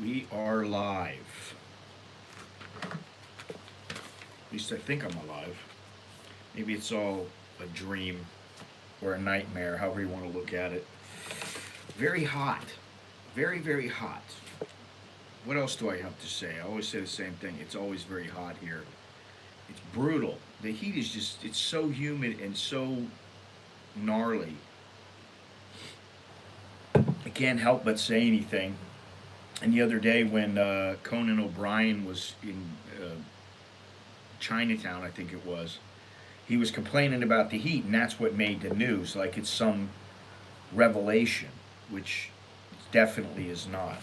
We are live. At least I think I'm alive. Maybe it's all a dream or a nightmare, however you want to look at it. Very hot. Very, very hot. What else do I have to say? I always say the same thing. It's always very hot here. It's brutal. The heat is just, it's so humid and so gnarly. I can't help but say anything. And the other day when Conan O'Brien was in Chinatown, I think it was, he was complaining about the heat, and that's what made the news. Like it's some revelation, which definitely is not.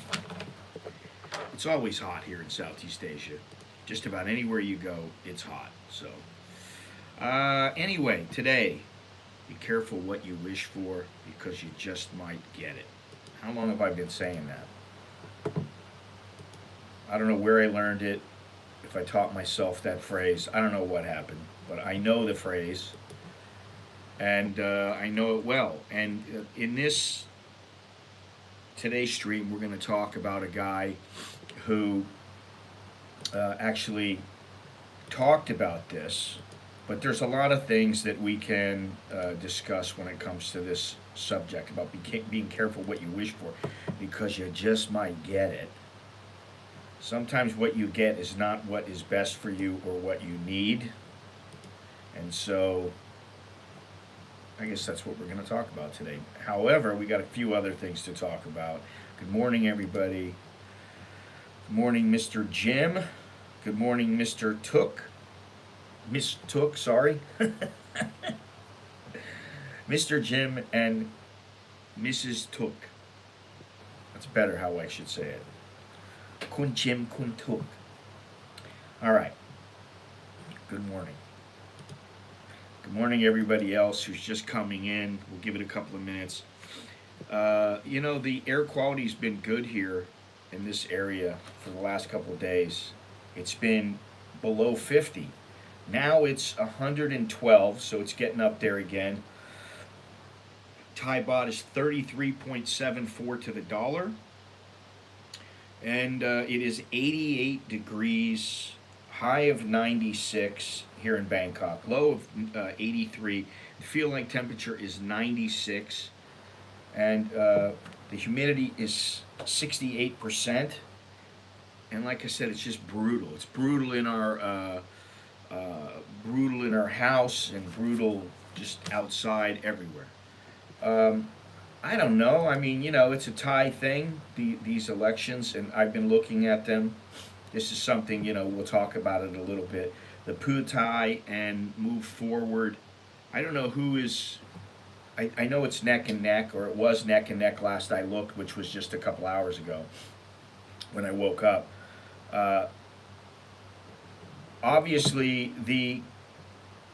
It's always hot here in Southeast Asia. Just about anywhere you go, it's hot. So, anyway, today, be careful what you wish for because you just might get it. How long have I been saying that? I don't know where I learned it, if I taught myself that phrase. I don't know what happened, but I know the phrase, and I know it well. And in this today's stream, we're going to talk about a guy who actually talked about this, but there's a lot of things that we can discuss when it comes to this subject about being careful what you wish for because you just might get it. Sometimes what you get is not what is best for you or what you need. And so I guess that's what we're going to talk about today. However, we got a few other things to talk about. Good morning, everybody. Good morning, Mr. Jim. Good morning, Mr. Took. Miss Took, sorry. Mr. Jim and Mrs. Took. That's better how I should say it. Kun Jim Kun Took. All right. Good morning. Good morning, everybody else who's just coming in. We'll give it a couple of minutes. The air quality's been good here in this area for the last couple of days. It's been below 50. Now it's 112, so it's getting up there again. Thai baht is 33.74 to the dollar. And it is 88 degrees, high of 96 here in Bangkok, low of 83. The feel like temperature is 96, and the humidity is 68%. And like I said, it's just brutal. It's brutal in our house and brutal just outside everywhere. I don't know. I mean, it's a Thai thing, these elections, and I've been looking at them. This is something, we'll talk about it a little bit. The Phu Thai and Move Forward. I don't know who is. I know it's neck and neck, or it was neck and neck last I looked, which was just a couple hours ago when I woke up. Obviously, the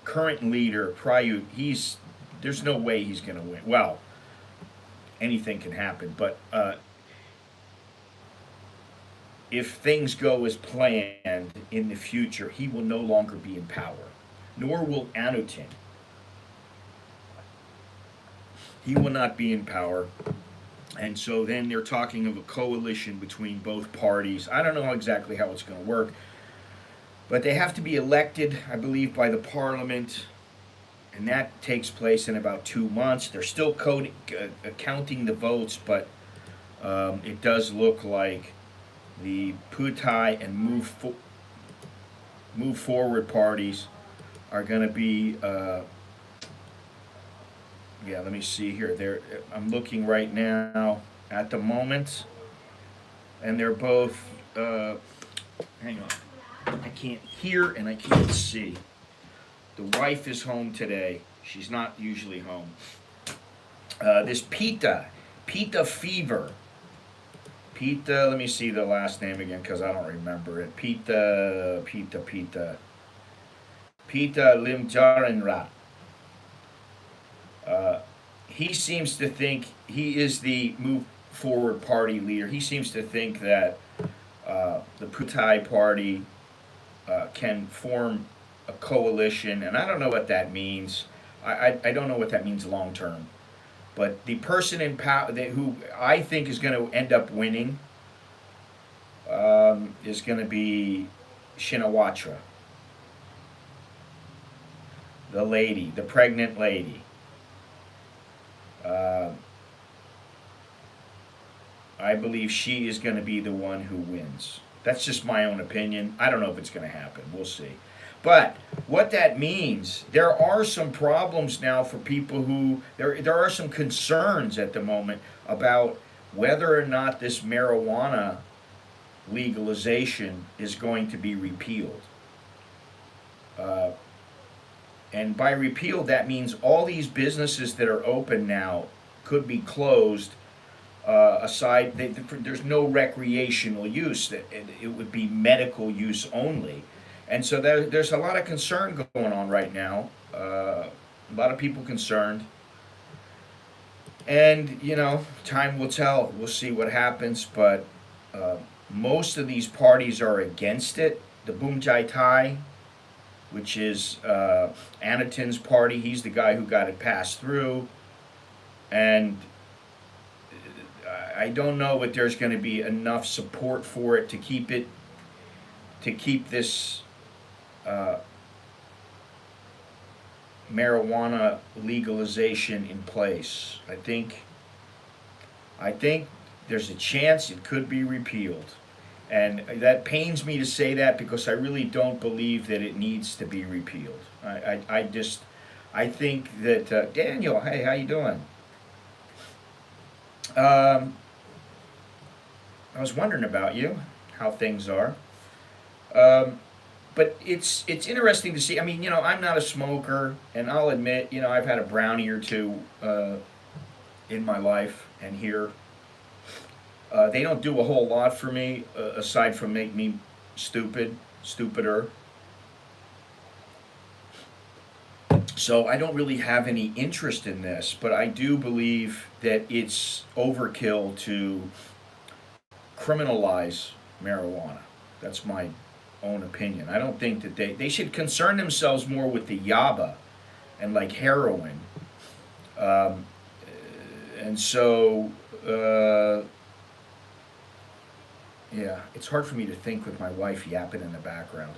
current leader, Prayut, there's no way he's going to win. Well, anything can happen, but if things go as planned in the future, he will no longer be in power, nor will Anutin. He will not be in power. And so then they're talking of a coalition between both parties. I don't know exactly how it's going to work, but they have to be elected, I believe, by the parliament, and that takes place in about 2 months. They're still counting the votes, but it does look like the Phu Thai and Move Forward parties are going to be. Let me see here. I'm looking right now at the moment, and they're both. Hang on, I can't hear and I can't see. The wife is home today. She's not usually home. This Pita fever. Pita, let me see the last name again because I don't remember it. Pita Limjarenrat. He seems to think he is the Move Forward Party leader. He seems to think that the Phu Thai party can form a coalition, and I don't know what that means. I don't know what that means long term. But the person in power who I think is going to end up winning is going to be Shinawatra, the lady, the pregnant lady. Uh, I believe she is going to be the one who wins. That's just my own opinion. I don't know if it's going to happen. We'll see. But what that means, there are some problems now for people who there are some concerns at the moment about whether or not this marijuana legalization is going to be repealed. Uh, and by repealed, that means all these businesses that are open now could be closed. There's no recreational use. That it would be medical use only, and so there's a lot of concern going on right now. A lot of people concerned, and time will tell. We'll see what happens, but uh, most of these parties are against it. The Boom Jai Thai, which is Anatin's party, he's the guy who got it passed through, and I don't know if there's going to be enough support for it to keep this uh, marijuana legalization in place. I think there's a chance it could be repealed, and that pains me to say that because I really don't believe that it needs to be repealed. I think that Daniel, hey, how you doing? Um, I was wondering about you, how things are. Um, but it's interesting to see. I mean, I'm not a smoker, and I'll admit, I've had a brownie or two in my life, and here they don't do a whole lot for me aside from make me stupider. So I don't really have any interest in this, but I do believe that it's overkill to criminalize marijuana. That's my own opinion. I don't think that they should concern themselves more with the yaba and like heroin. Um, and so, yeah, it's hard for me to think with my wife yapping in the background.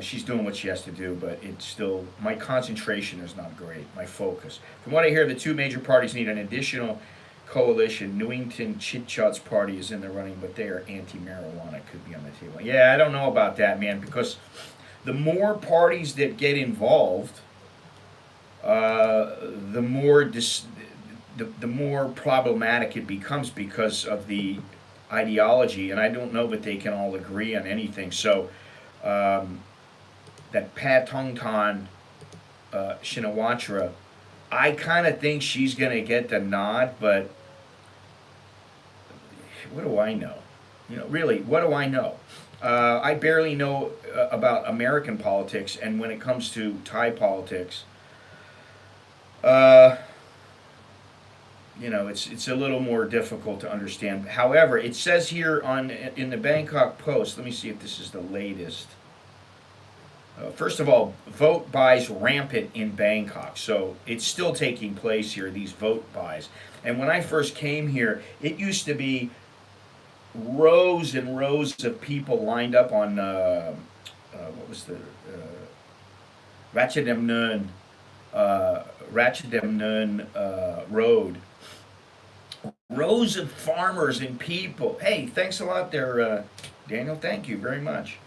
She's doing what she has to do, but it's still, my concentration is not great, my focus. From what I hear, the two major parties need an additional coalition. Newington Chitchot's party is in the running, but they are anti-marijuana. Could be on the table. Yeah, I don't know about that, man, because the more parties that get involved, the more the more problematic it becomes because of the ideology, and I don't know that they can all agree on anything. So um, that Pat Tongtan Shinawatra, I kind of think she's going to get the nod, but what do I know? Really, what do I know? I barely know about American politics, and when it comes to Thai politics, uh, it's a little more difficult to understand. However, it says here in the Bangkok Post. Let me see if this is the latest. First of all, vote buys rampant in Bangkok, so it's still taking place here. These vote buys, and when I first came here, it used to be rows and rows of people lined up on what was the Ratchadamnern Road. Rows of farmers and people. Hey, thanks a lot there, Daniel. Thank you very much.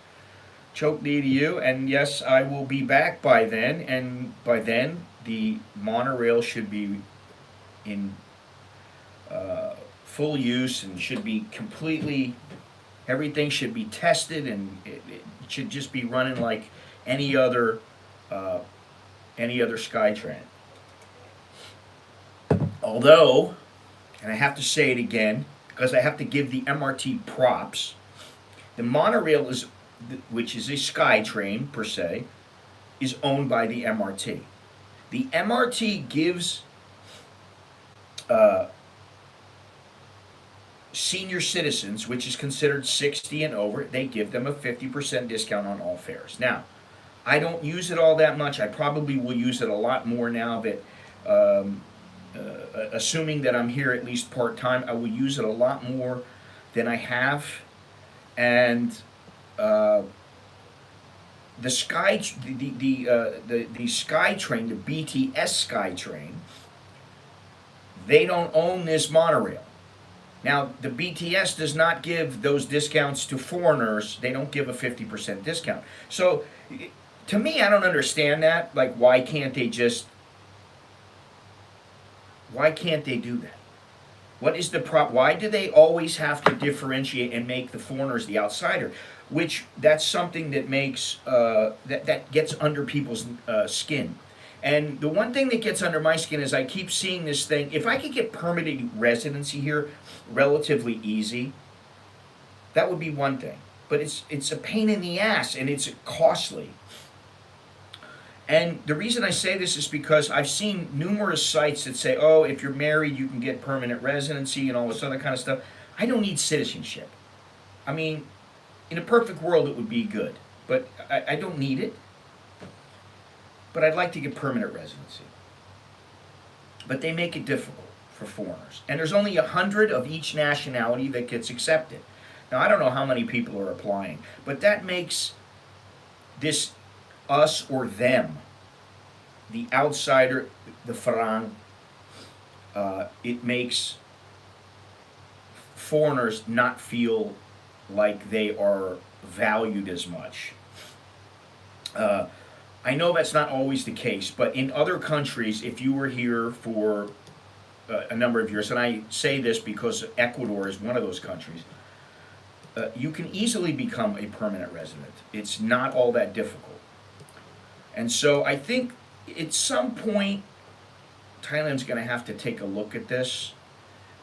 Choke knee to you, and yes, I will be back by then. And by then, the monorail should be in full use and should be completely. Everything should be tested, and it should just be running like any other uh, SkyTrain. Although, and I have to say it again because I have to give the MRT props. The monorail is, which is a SkyTrain per se, is owned by the MRT. The MRT gives uh, senior citizens, which is considered 60 and over, they give them a 50% discount on all fares. Now, I don't use it all that much. I probably will use it a lot more now that, assuming that I'm here at least part time, I will use it a lot more than I have. and uh, the sky the sky train, the BTS sky train, they don't own this monorail. Now, the BTS does not give those discounts to foreigners. They don't give a 50% discount. So, to me, I don't understand that. Like, why can't they do that? What is the why do they always have to differentiate and make the foreigners the outsider? Which that's something that makes that gets under people's skin. And the one thing that gets under my skin is I keep seeing this thing. If I could get permitted residency here relatively easy, that would be one thing. But it's a pain in the ass and it's costly. And the reason I say this is because I've seen numerous sites that say, oh, if you're married, you can get permanent residency and all this other kind of stuff. I don't need citizenship. I mean, in a perfect world, it would be good, but I don't need it. But I'd like to get permanent residency. But they make it difficult for foreigners. And there's only 100 of each nationality that gets accepted. Now, I don't know how many people are applying, but that makes this us or them, the outsider, the farang, it makes foreigners not feel like they are valued as much. I know that's not always the case, but in other countries, if you were here for a number of years, and I say this because Ecuador is one of those countries, you can easily become a permanent resident. It's not all that difficult. And so I think at some point, Thailand's going to have to take a look at this.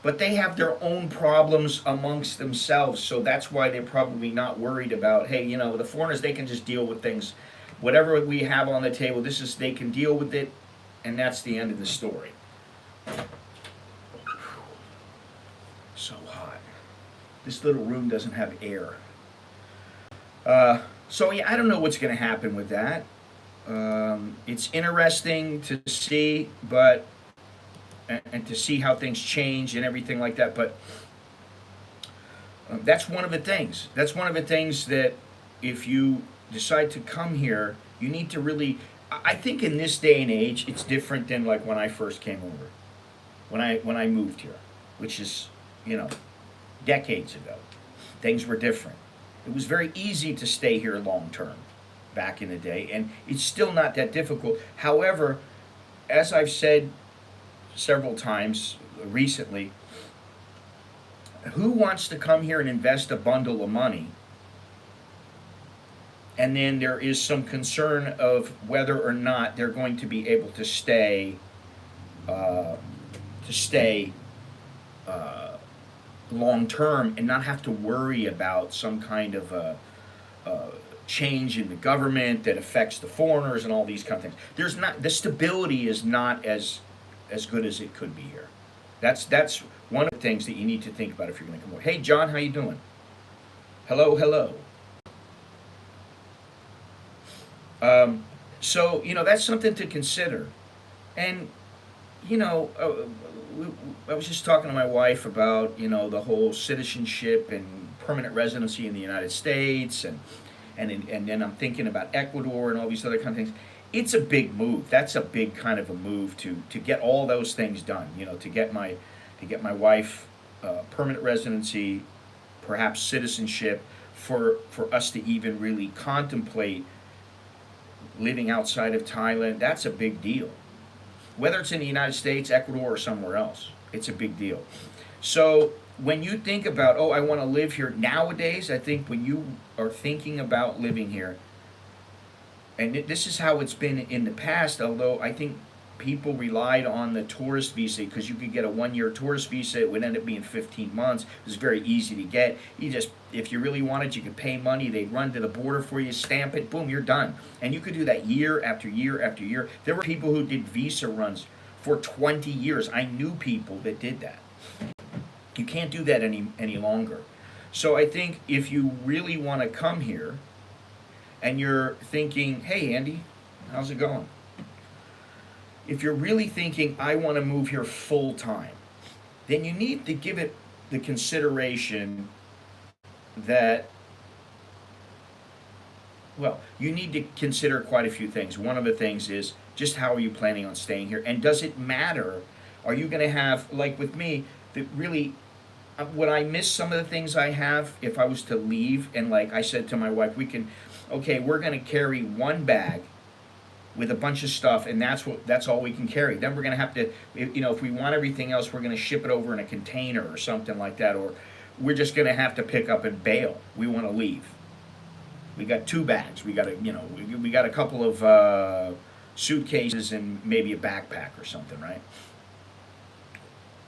But they have their own problems amongst themselves, so that's why they're probably not worried about, hey, you know, the foreigners, they can just deal with things. Whatever we have on the table, they can deal with it, and that's the end of the story. So hot. This little room doesn't have air. So yeah, I don't know what's going to happen with that. It's interesting to see, but and to see how things change and everything like that. But that's one of the things. That's one of the things that if you decide to come here, you need to really. I think in this day and age, it's different than like when I first came over, when I moved here, which is, you know, decades ago. Things were different. It was very easy to stay here long term back in the day, and it's still not that difficult. However, as I've said several times recently, who wants to come here and invest a bundle of money and then there is some concern of whether or not they're going to be able to stay uh, long term and not have to worry about some kind of change in the government that affects the foreigners and all these kind of things. There's not, the stability is not as good as it could be here. That's one of the things that you need to think about if you're going to come over. Hey John, how you doing? Hello, hello. So you know that's something to consider, and you know I was just talking to my wife about, you know, the whole citizenship and permanent residency in the United States, and then I'm thinking about Ecuador and all these other kind of things. It's a big move. That's a big kind of a move to get all those things done. You know, to get my wife permanent residency, perhaps citizenship, for us to even really contemplate living outside of Thailand. That's a big deal. Whether it's in the United States, Ecuador, or somewhere else, it's a big deal. So when you think about, oh, I want to live here nowadays, I think when you are thinking about living here, and this is how it's been in the past, although I think people relied on the tourist visa because you could get a 1-year tourist visa. It would end up being 15 months. It was very easy to get. You just, if you really wanted, you could pay money. They'd run to the border for you, stamp it, boom, you're done. And you could do that year after year after year. There were people who did visa runs for 20 years. I knew people that did that. You can't do that any longer. So I think if you really want to come here and you're thinking, hey Andy, how's it going? If you're really thinking, I want to move here full time, then you need to give it the consideration that Well, you need to consider quite a few things. One of the things is just how are you planning on staying here, and does it matter? Are you going to have, like with me, that really would I miss some of the things I have if I was to leave? And like I said to my wife, okay, we're going to carry one bag with a bunch of stuff, and that's all we can carry. Then we're going to have to, if we want everything else, we're going to ship it over in a container or something like that, or we're just going to have to pick up and bail. We want to leave. We got two bags. We got we got a couple of suitcases and maybe a backpack or something, right?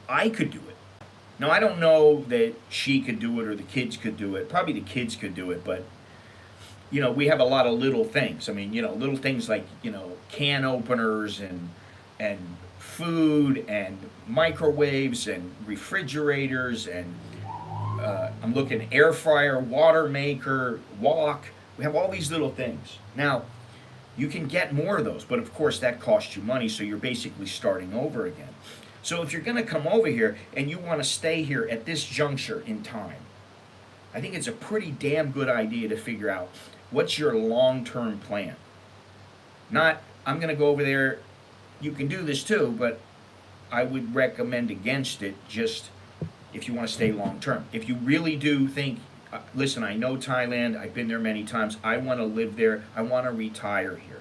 I could do it. Now I don't know that she could do it or the kids could do it. Probably the kids could do it, but we have a lot of little things. I mean, little things like, can openers and food and microwaves and refrigerators and I'm looking air fryer, water maker, wok. We have all these little things. Now, you can get more of those, but of course that costs you money, so you're basically starting over again. So if you're going to come over here and you want to stay here at this juncture in time, I think it's a pretty damn good idea to figure out what's your long-term plan. Not, I'm going to go over there. You can do this too, but I would recommend against it just if you want to stay long-term. If you really do think, listen, I know Thailand, I've been there many times, I want to live there, I want to retire here.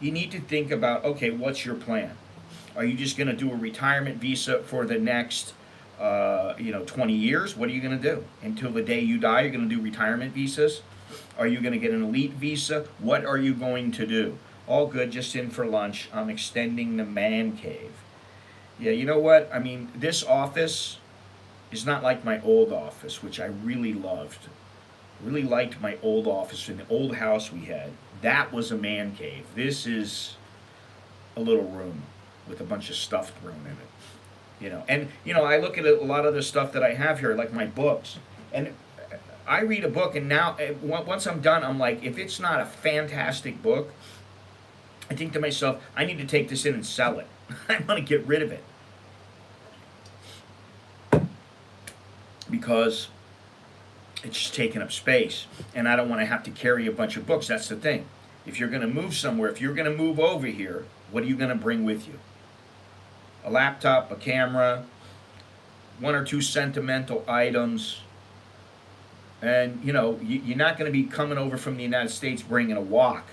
You need to think about, okay, what's your plan? Are you just going to do a retirement visa for the next 20 years? What are you going to do? Until the day you die, you're going to do retirement visas? Are you going to get an elite visa? What are you going to do? All good, just in for lunch. I'm extending the man cave. Yeah, you know what? I mean, this office is not like my old office, which I really loved. Really liked my old office in the old house we had. That was a man cave. This is a little room with a bunch of stuff thrown in it. And I look at a lot of the stuff that I have here, like my books, and I read a book, and now once I'm done, I'm like, if it's not a fantastic book, I think to myself, I need to take this in and sell it. I want to get rid of it because it's just taking up space, and I don't want to have to carry a bunch of books. That's the thing. If you're going to move somewhere, if you're going to move over here, what are you going to bring with you? A laptop, a camera, one or two sentimental items. And, you're not going to be coming over from the United States bringing a wok.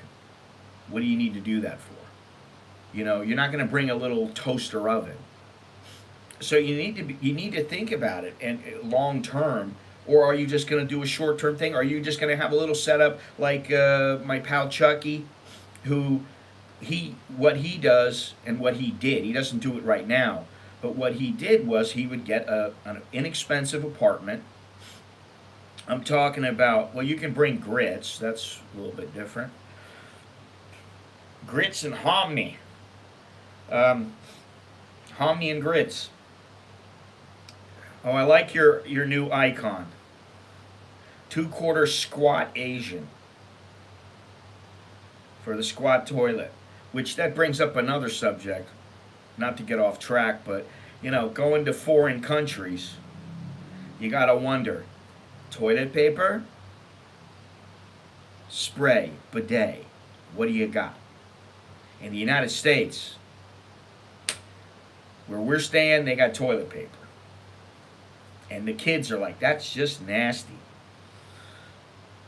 What do you need to do that for? You're not going to bring a little toaster oven. So you need to think about it and long term. Or are you just going to do a short term thing? Are you just going to have a little setup like my pal Chucky, who what he does and what he did? He doesn't do it right now, but what he did was he would get an inexpensive apartment. I'm talking about, well, you can bring grits. That's a little bit different. Grits and hominy. Hominy and grits. Oh, I like your new icon. 2/4 squat Asian for the squat toilet, which that brings up another subject. Not to get off track, but going to foreign countries, you gotta wonder: toilet paper, spray, bidet. What do you got? In the United States, where we're staying, they got toilet paper. And the kids are like, that's just nasty.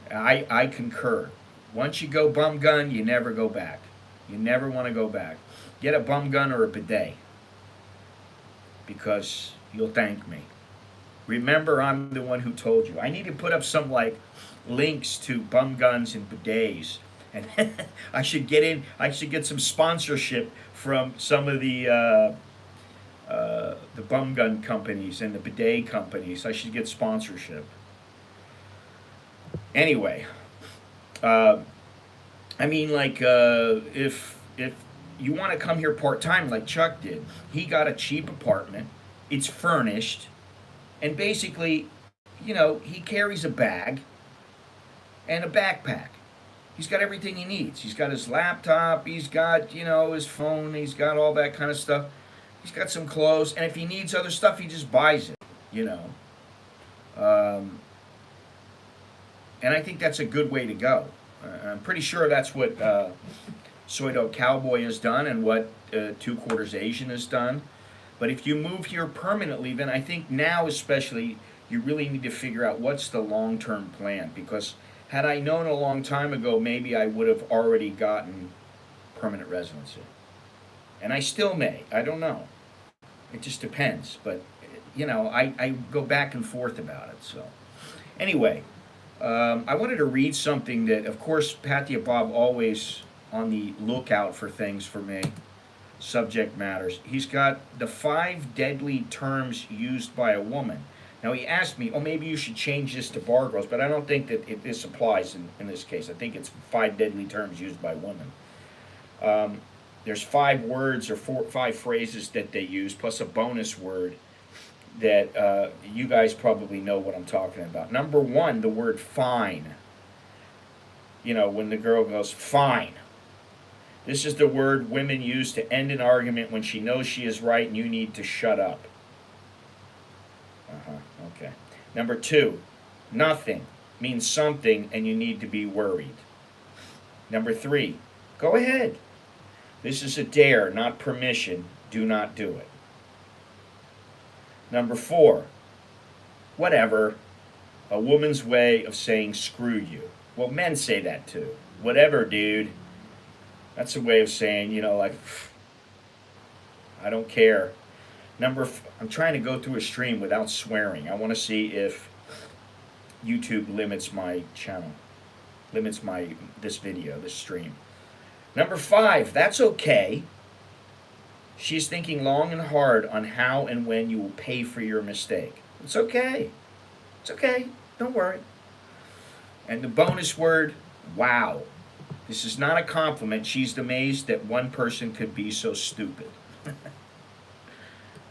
I concur. Once you go bum gun, you never go back. You never want to go back. Get a bum gun or a bidet, because you'll thank me. Remember, I'm the one who told you. I need to put up some links to bum guns and bidets, and I should get some sponsorship from some of the bum gun companies and the bidet companies. I should get sponsorship. Anyway, if you want to come here part time like Chuck did, he got a cheap apartment. It's furnished, and basically, he carries a bag and a backpack. He's got everything he needs. He's got his laptop. He's got his phone. He's got all that kind of stuff. He's got some clothes, and if he needs other stuff, he just buys it, And I think that's a good way to go. I'm pretty sure that's what Soy Dog Cowboy has done and what Two Quarters Asian has done. But if you move here permanently, then I think now especially you really need to figure out what's the long-term plan. Because had I known a long time ago, maybe I would have already gotten permanent residency. And I still may. I don't know. It just depends. But, you know, I go back and forth about it. So, anyway, I wanted to read something that, of course, Patty and Bob always on the lookout for things for me, subject matters. He's got the 5 deadly terms used by a woman. Now, he asked me, oh, maybe you should change this to bar girls, but I don't think that this applies in this case. I think it's 5 deadly terms used by women. There's 5 words or 5 phrases that they use, plus a bonus word that you guys probably know what I'm talking about. Number 1, the word fine. You know, when the girl goes, fine. This is the word women use to end an argument when she knows she is right and you need to shut up. Okay. Number 2, nothing means something and you need to be worried. Number 3, go ahead. This is a dare, not permission. Do not do it. Number 4, whatever. A woman's way of saying screw you. Well, men say that too. Whatever, dude. That's a way of saying, you know, like, I don't care. I'm trying to go through a stream without swearing. I want to see if YouTube limits my channel, limits this video, this stream. Number 5, that's okay. She's thinking long and hard on how and when you will pay for your mistake. It's okay. It's okay. Don't worry. And the bonus word, wow. This is not a compliment. She's amazed that one person could be so stupid.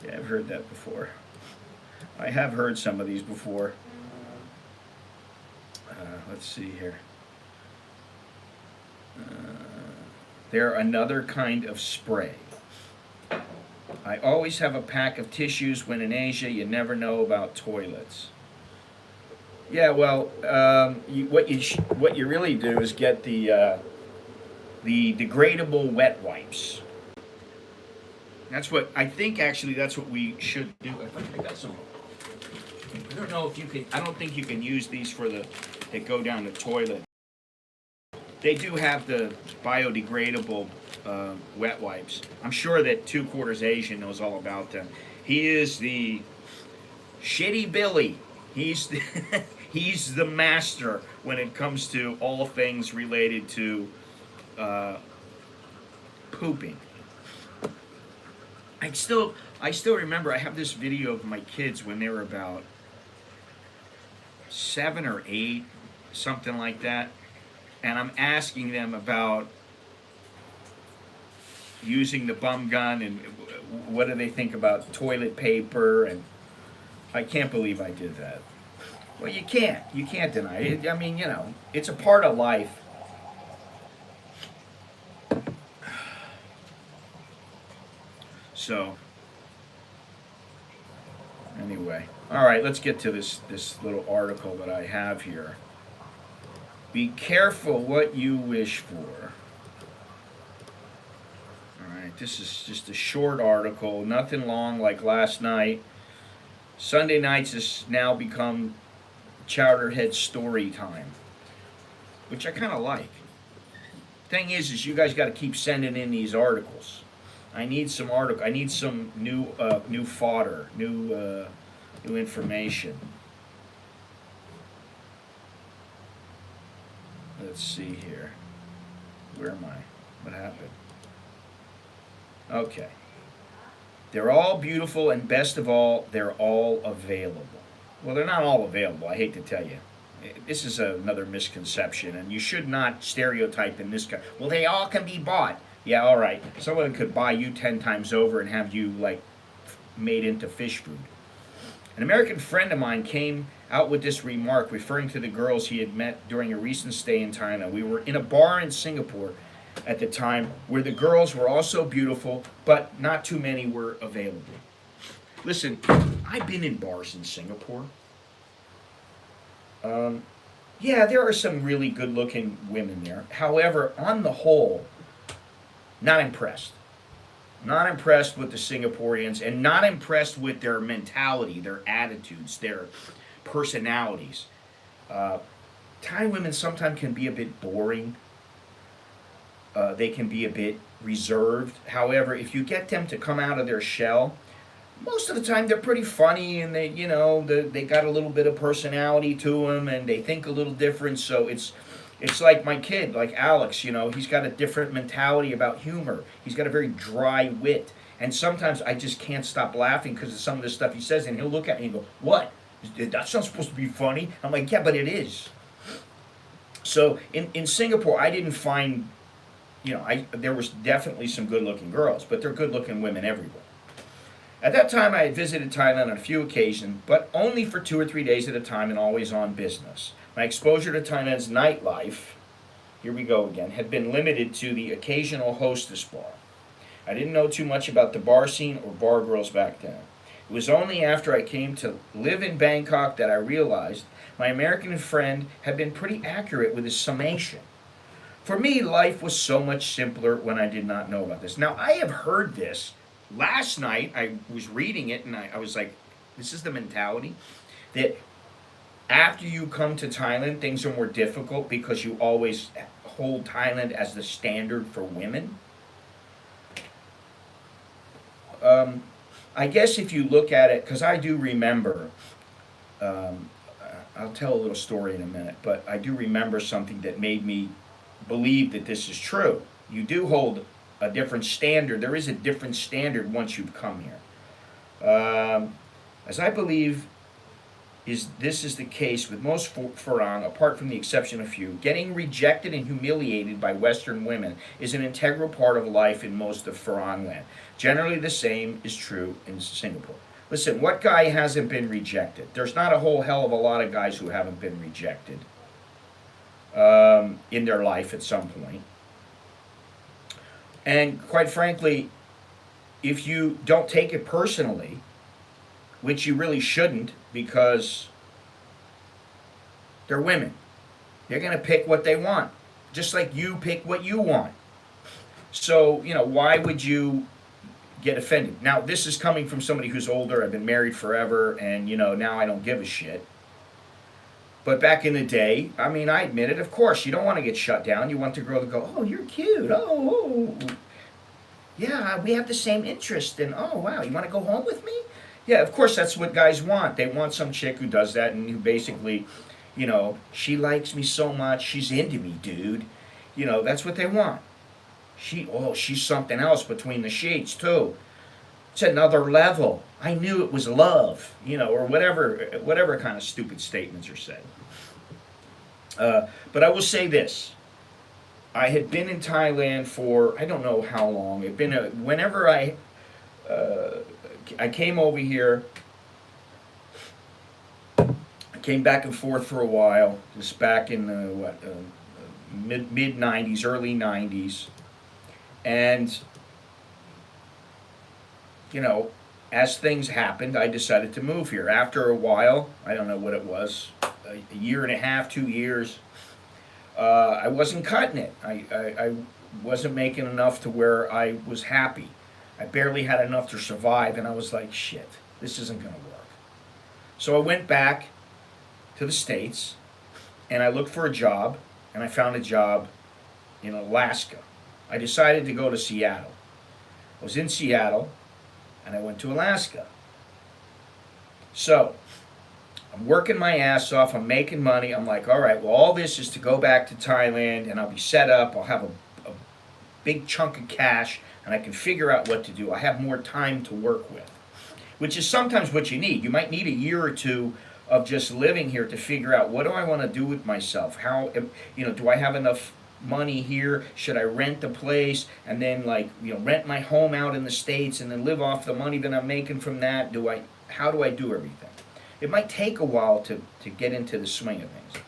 Yeah, I've heard that before. I have heard some of these before. Let's see here. They're another kind of spray. I always have a pack of tissues when in Asia. You never know about toilets. Yeah, well, what you really do is get the degradable wet wipes. That's what I think. Actually, that's what we should do. I got some. I don't know if you can. I don't think you can use these for that go down the toilet. They do have the biodegradable wet wipes. I'm sure that Two Quarters Asian knows all about them. He is the shitty Billy. He's the he's the master when it comes to all things related to pooping. I still remember I have this video of my kids when they were about 7 or 8, something like that, and I'm asking them about using the bum gun and what do they think about toilet paper, and I can't believe I did that. Well, you can't deny it. I mean, you know, it's a part of life. So, anyway, all right, let's get to this little article that I have here. Be careful what you wish for. All right, this is just a short article, nothing long like last night. Sunday nights has now become Chowderhead story time, which I kind of like. Thing is you guys got to keep sending in these articles. I need some I need some new fodder, new information. Let's see here. Where am I? What happened? Okay. They're all beautiful, and best of all, they're all available. Well, they're not all available, I hate to tell you. This is another misconception, and you should not stereotype in this guy. Well, they all can be bought. Yeah, all right. Someone could buy you 10 times over and have you, like, made into fish food. An American friend of mine came out with this remark referring to the girls he had met during a recent stay in Thailand. We were in a bar in Singapore at the time where the girls were also beautiful, but not too many were available. Listen, I've been in bars in Singapore. Yeah, there are some really good looking women there. However, on the whole, not impressed. Not impressed with the Singaporeans and not impressed with their mentality, their attitudes, their personalities. Uh, Thai women sometimes can be a bit boring. They can be a bit reserved. However, if you get them to come out of their shell, most of the time they're pretty funny and they got a little bit of personality to them and they think a little different. So it's like my kid, like Alex. He's got a different mentality about humor. He's got a very dry wit, and sometimes I just can't stop laughing because of some of the stuff he says, and he'll look at me and go, "What? That's not supposed to be funny." I'm like, "Yeah, but it is." So in Singapore, I didn't find, there was definitely some good looking girls, but there are good looking women everywhere. At that time, I had visited Thailand on a few occasions, but only for 2 or 3 days at a time and always on business. My exposure to Thailand's nightlife, here we go again, had been limited to the occasional hostess bar. I didn't know too much about the bar scene or bar girls back then. It was only after I came to live in Bangkok that I realized my American friend had been pretty accurate with his summation. For me, life was so much simpler when I did not know about this. Now, I have heard this. Last night, I was reading it and I was like, this is the mentality that after you come to Thailand, things are more difficult because you always hold Thailand as the standard for women. I guess if you look at it, because I do remember, um, I'll tell a little story in a minute, but I do remember something that made me believe that this is true. You do hold a different standard. There is a different standard once you've come here. As I believe this is the case with most Farang, apart from the exception of few, getting rejected and humiliated by Western women is an integral part of life in most of Farang land. Generally the same is true in Singapore. Listen, what guy hasn't been rejected? There's not a whole hell of a lot of guys who haven't been rejected in their life at some point. And quite frankly, if you don't take it personally, which you really shouldn't, because they're women. They're going to pick what they want, just like you pick what you want. So, why would you get offended? Now, this is coming from somebody who's older. I've been married forever, and, now I don't give a shit. But back in the day, I mean, I admit it, of course, you don't want to get shut down. You want the girl to go, "Oh, you're cute. Oh, yeah, we have the same interest. And, oh, wow, you want to go home with me?" Yeah, of course, that's what guys want. They want some chick who does that and who basically, she likes me so much, she's into me, dude. That's what they want. She's something else between the sheets, too. It's another level. I knew it was love, or whatever kind of stupid statements are said. But I will say this. I had been in Thailand for, I don't know how long. It'd been whenever I came over here. I came back and forth for a while. Just back in the mid '90s, early '90s, and as things happened, I decided to move here. After a while, I don't know what it was, a year and a half, 2 years. I wasn't cutting it. I wasn't making enough to where I was happy. I barely had enough to survive, and I was like, shit, this isn't going to work. So I went back to the States, and I looked for a job, and I found a job in Alaska. I decided to go to Seattle. I was in Seattle, and I went to Alaska. So I'm working my ass off. I'm making money. I'm like, all right, well, all this is to go back to Thailand, and I'll be set up. I'll have a big chunk of cash, and I can figure out what to do. I have more time to work with, which is sometimes what you need. You might need a year or two of just living here to figure out, what do I want to do with myself? How, do I have enough money here? Should I rent a place and then rent my home out in the States and then live off the money that I'm making from that? How do I do everything? It might take a while to get into the swing of things.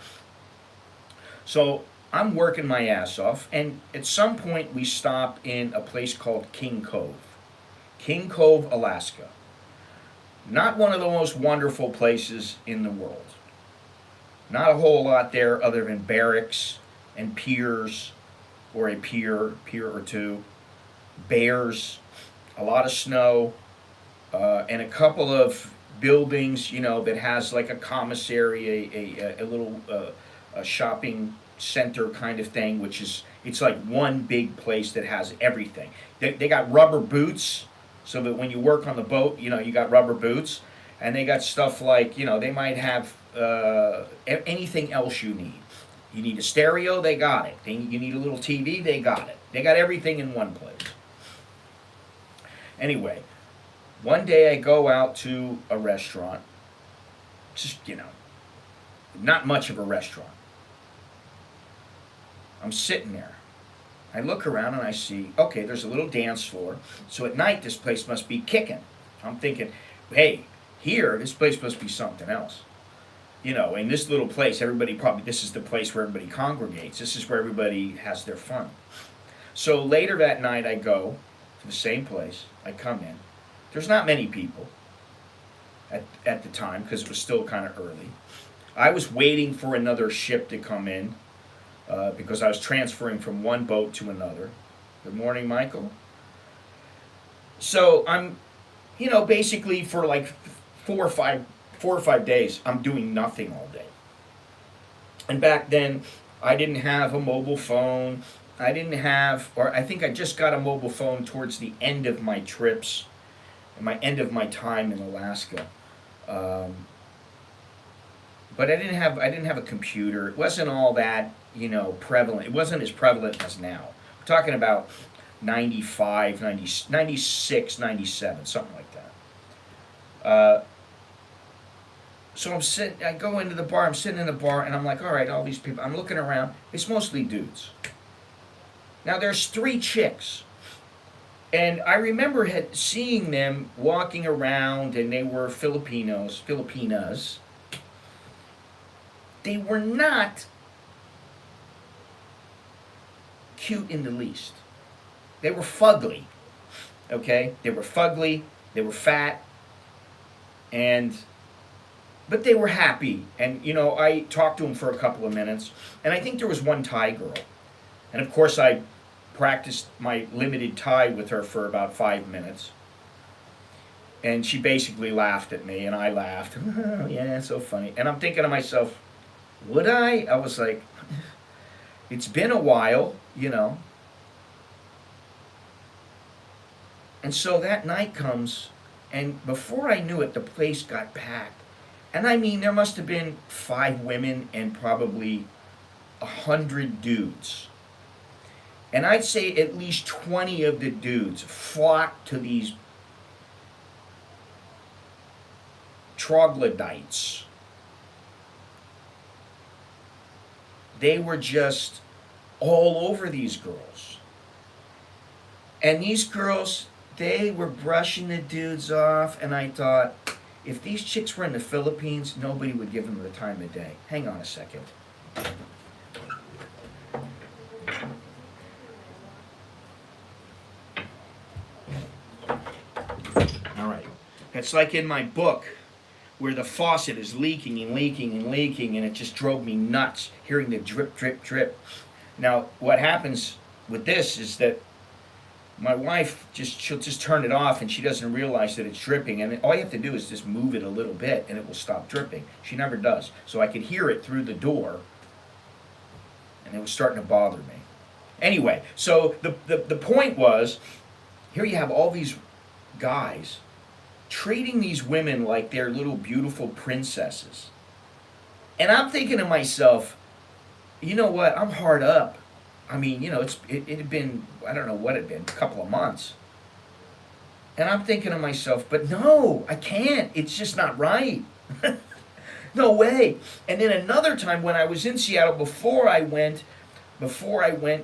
So I'm working my ass off, and at some point we stop in a place called King Cove, Alaska. Not one of the most wonderful places in the world. Not a whole lot there other than barracks and piers, or a pier or two, bears, a lot of snow, and a couple of buildings, that has like a commissary, a little a shopping center kind of thing, which is, it's like one big place that has everything. They got rubber boots, so that when you work on the boat, you got rubber boots, and they got stuff like, they might have anything else you need. You need a stereo, they got it. You need a little TV, they got it. They got everything in one place. Anyway, one day I go out to a restaurant, just, not much of a restaurant. I'm sitting there. I look around and I see, okay, there's a little dance floor. So at night, this place must be kicking. I'm thinking, hey, here, this place must be something else. In this little place, this is the place where everybody congregates. This is where everybody has their fun. So later that night, I go to the same place. I come in. There's not many people at the time, because it was still kind of early. I was waiting for another ship to come in, because I was transferring from one boat to another. Good morning, Michael. So I'm, basically for like 4 or 5 days, I'm doing nothing all day. And back then, I didn't have a mobile phone. I think I just got a mobile phone towards the end of my trips, and my end of my time in Alaska. But I didn't have a computer. It wasn't all that, prevalent. It wasn't as prevalent as now. We're talking about 95, 90, 96, 97, something like that. So I go into the bar, I'm sitting in the bar, and I'm like, all right, all these people, I'm looking around, it's mostly dudes. Now there's 3 chicks, and I remember seeing them walking around, and they were Filipinas. They were not cute in the least. They were fugly, okay? They were fugly, they were fat, but they were happy. And, I talked to them for a couple of minutes, and I think there was one Thai girl. And of course, I practiced my limited Thai with her for about 5 minutes. And she basically laughed at me, and I laughed. Oh, yeah, so funny. And I'm thinking to myself, would I? I was like, it's been a while, And so that night comes, and before I knew it, the place got packed. And I mean, there must have been 5 women and probably 100 dudes. And I'd say at least 20 of the dudes flocked to these troglodytes. They were just all over these girls. And these girls, they were brushing the dudes off, and I thought, if these chicks were in the Philippines, nobody would give them the time of day. Hang on a second. All right. It's like in my book, where the faucet is leaking and leaking and leaking, and it just drove me nuts, hearing the drip, drip, drip. Now, what happens with this is that my wife, she'll just turn it off, and she doesn't realize that it's dripping, and all you have to do is just move it a little bit, and it will stop dripping. She never does. So I could hear it through the door, and it was starting to bother me. Anyway, so the point was, here you have all these guys treating these women like they're little beautiful princesses. And I'm thinking to myself, you know what, I'm hard up. I mean, it had been, I don't know what it had been, a couple of months. And I'm thinking to myself, but no, I can't. It's just not right. No way. And then another time when I was in Seattle, before I went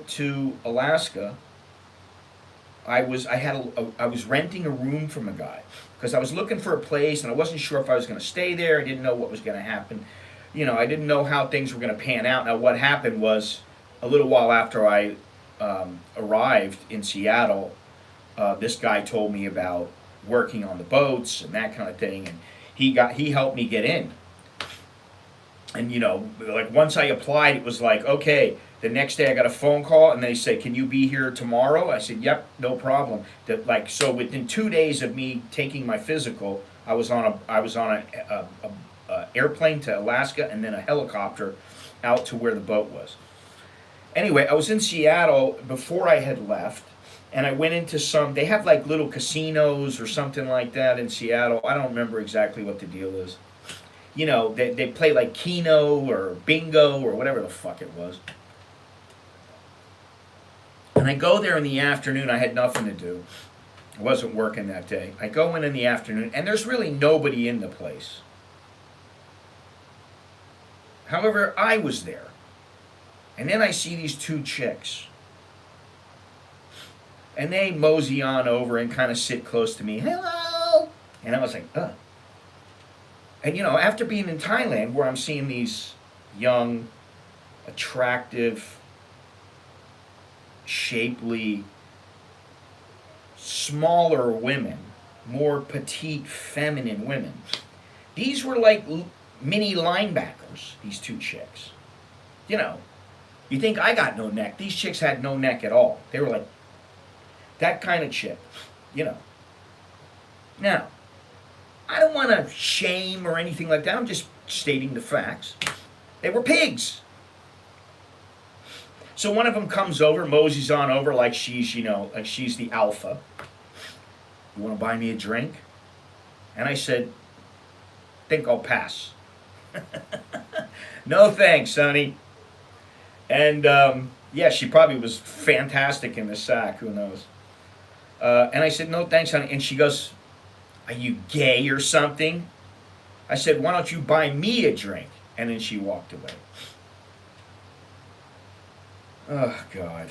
to Alaska, I was renting a room from a guy, because I was looking for a place, and I wasn't sure if I was going to stay there. I didn't know what was going to happen. I didn't know how things were going to pan out. Now, what happened was, a little while after I arrived in Seattle, this guy told me about working on the boats and that kind of thing, and he helped me get in. And, like once I applied, it was like, okay, the next day I got a phone call and they say, can you be here tomorrow? I said, yep, no problem. So within 2 days of me taking my physical, I was on a airplane to Alaska and then a helicopter out to where the boat was. Anyway, I was in Seattle before I had left, and I went into they have like little casinos or something like that in Seattle. I don't remember exactly what the deal is. They play like Keno or Bingo or whatever the fuck it was. And I go there in the afternoon. I had nothing to do. I wasn't working that day. I go in the afternoon, and there's really nobody in the place. However, I was there. And then I see these two chicks. And they mosey on over and kind of sit close to me. Hello! And I was like, ugh. And after being in Thailand, where I'm seeing these young, attractive, shapely, smaller women, more petite, feminine women, these were like mini linebackers, these two chicks. You think I got no neck. These chicks had no neck at all. They were like that kind of chick, Now, I don't want to shame or anything like that. I'm just stating the facts. They were pigs. So one of them comes over, moseys on over like she's the alpha. You want to buy me a drink? And I said, think I'll pass. No thanks, sonny. And yeah, she probably was fantastic in the sack. Who knows? And I said, no thanks, honey. And she goes, are you gay or something? I said, why don't you buy me a drink? And then she walked away. Oh, God.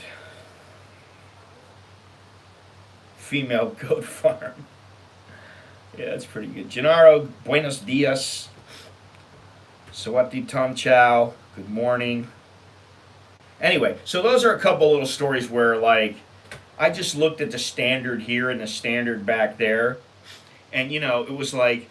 Female goat farm. Yeah, that's pretty good. Gennaro, buenos dias. Sawati Tom Chow. Good morning. Anyway, so those are a couple little stories where, like, I just looked at the standard here and the standard back there. And, it was like,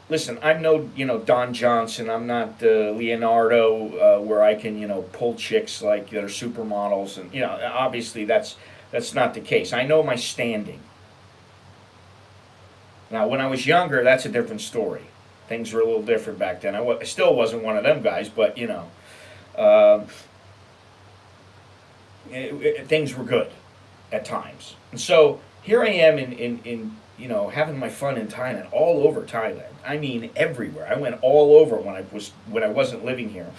listen, I'm no, Don Johnson. I'm not Leonardo, where I can, pull chicks like that are supermodels. And, obviously that's not the case. I know my standing. Now, when I was younger, that's a different story. Things were a little different back then. I still wasn't one of them guys, but, things were good at times. And so here I am in having my fun in Thailand, all over Thailand. I mean, everywhere. I went all over when I wasn't living here,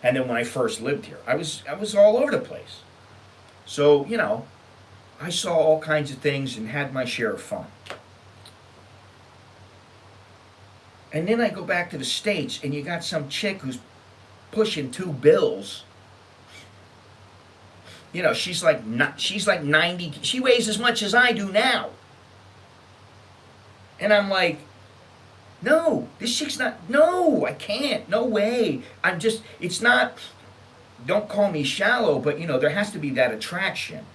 and then when I first lived here, I was all over the place. So I saw all kinds of things and had my share of fun. And then I go back to the States, and you got some chick who's pushing 2 bills. She's like 90. She weighs as much as I do now. And I'm like, no, this chick's not. No, I can't. No way. It's not. Don't call me shallow, but there has to be that attraction.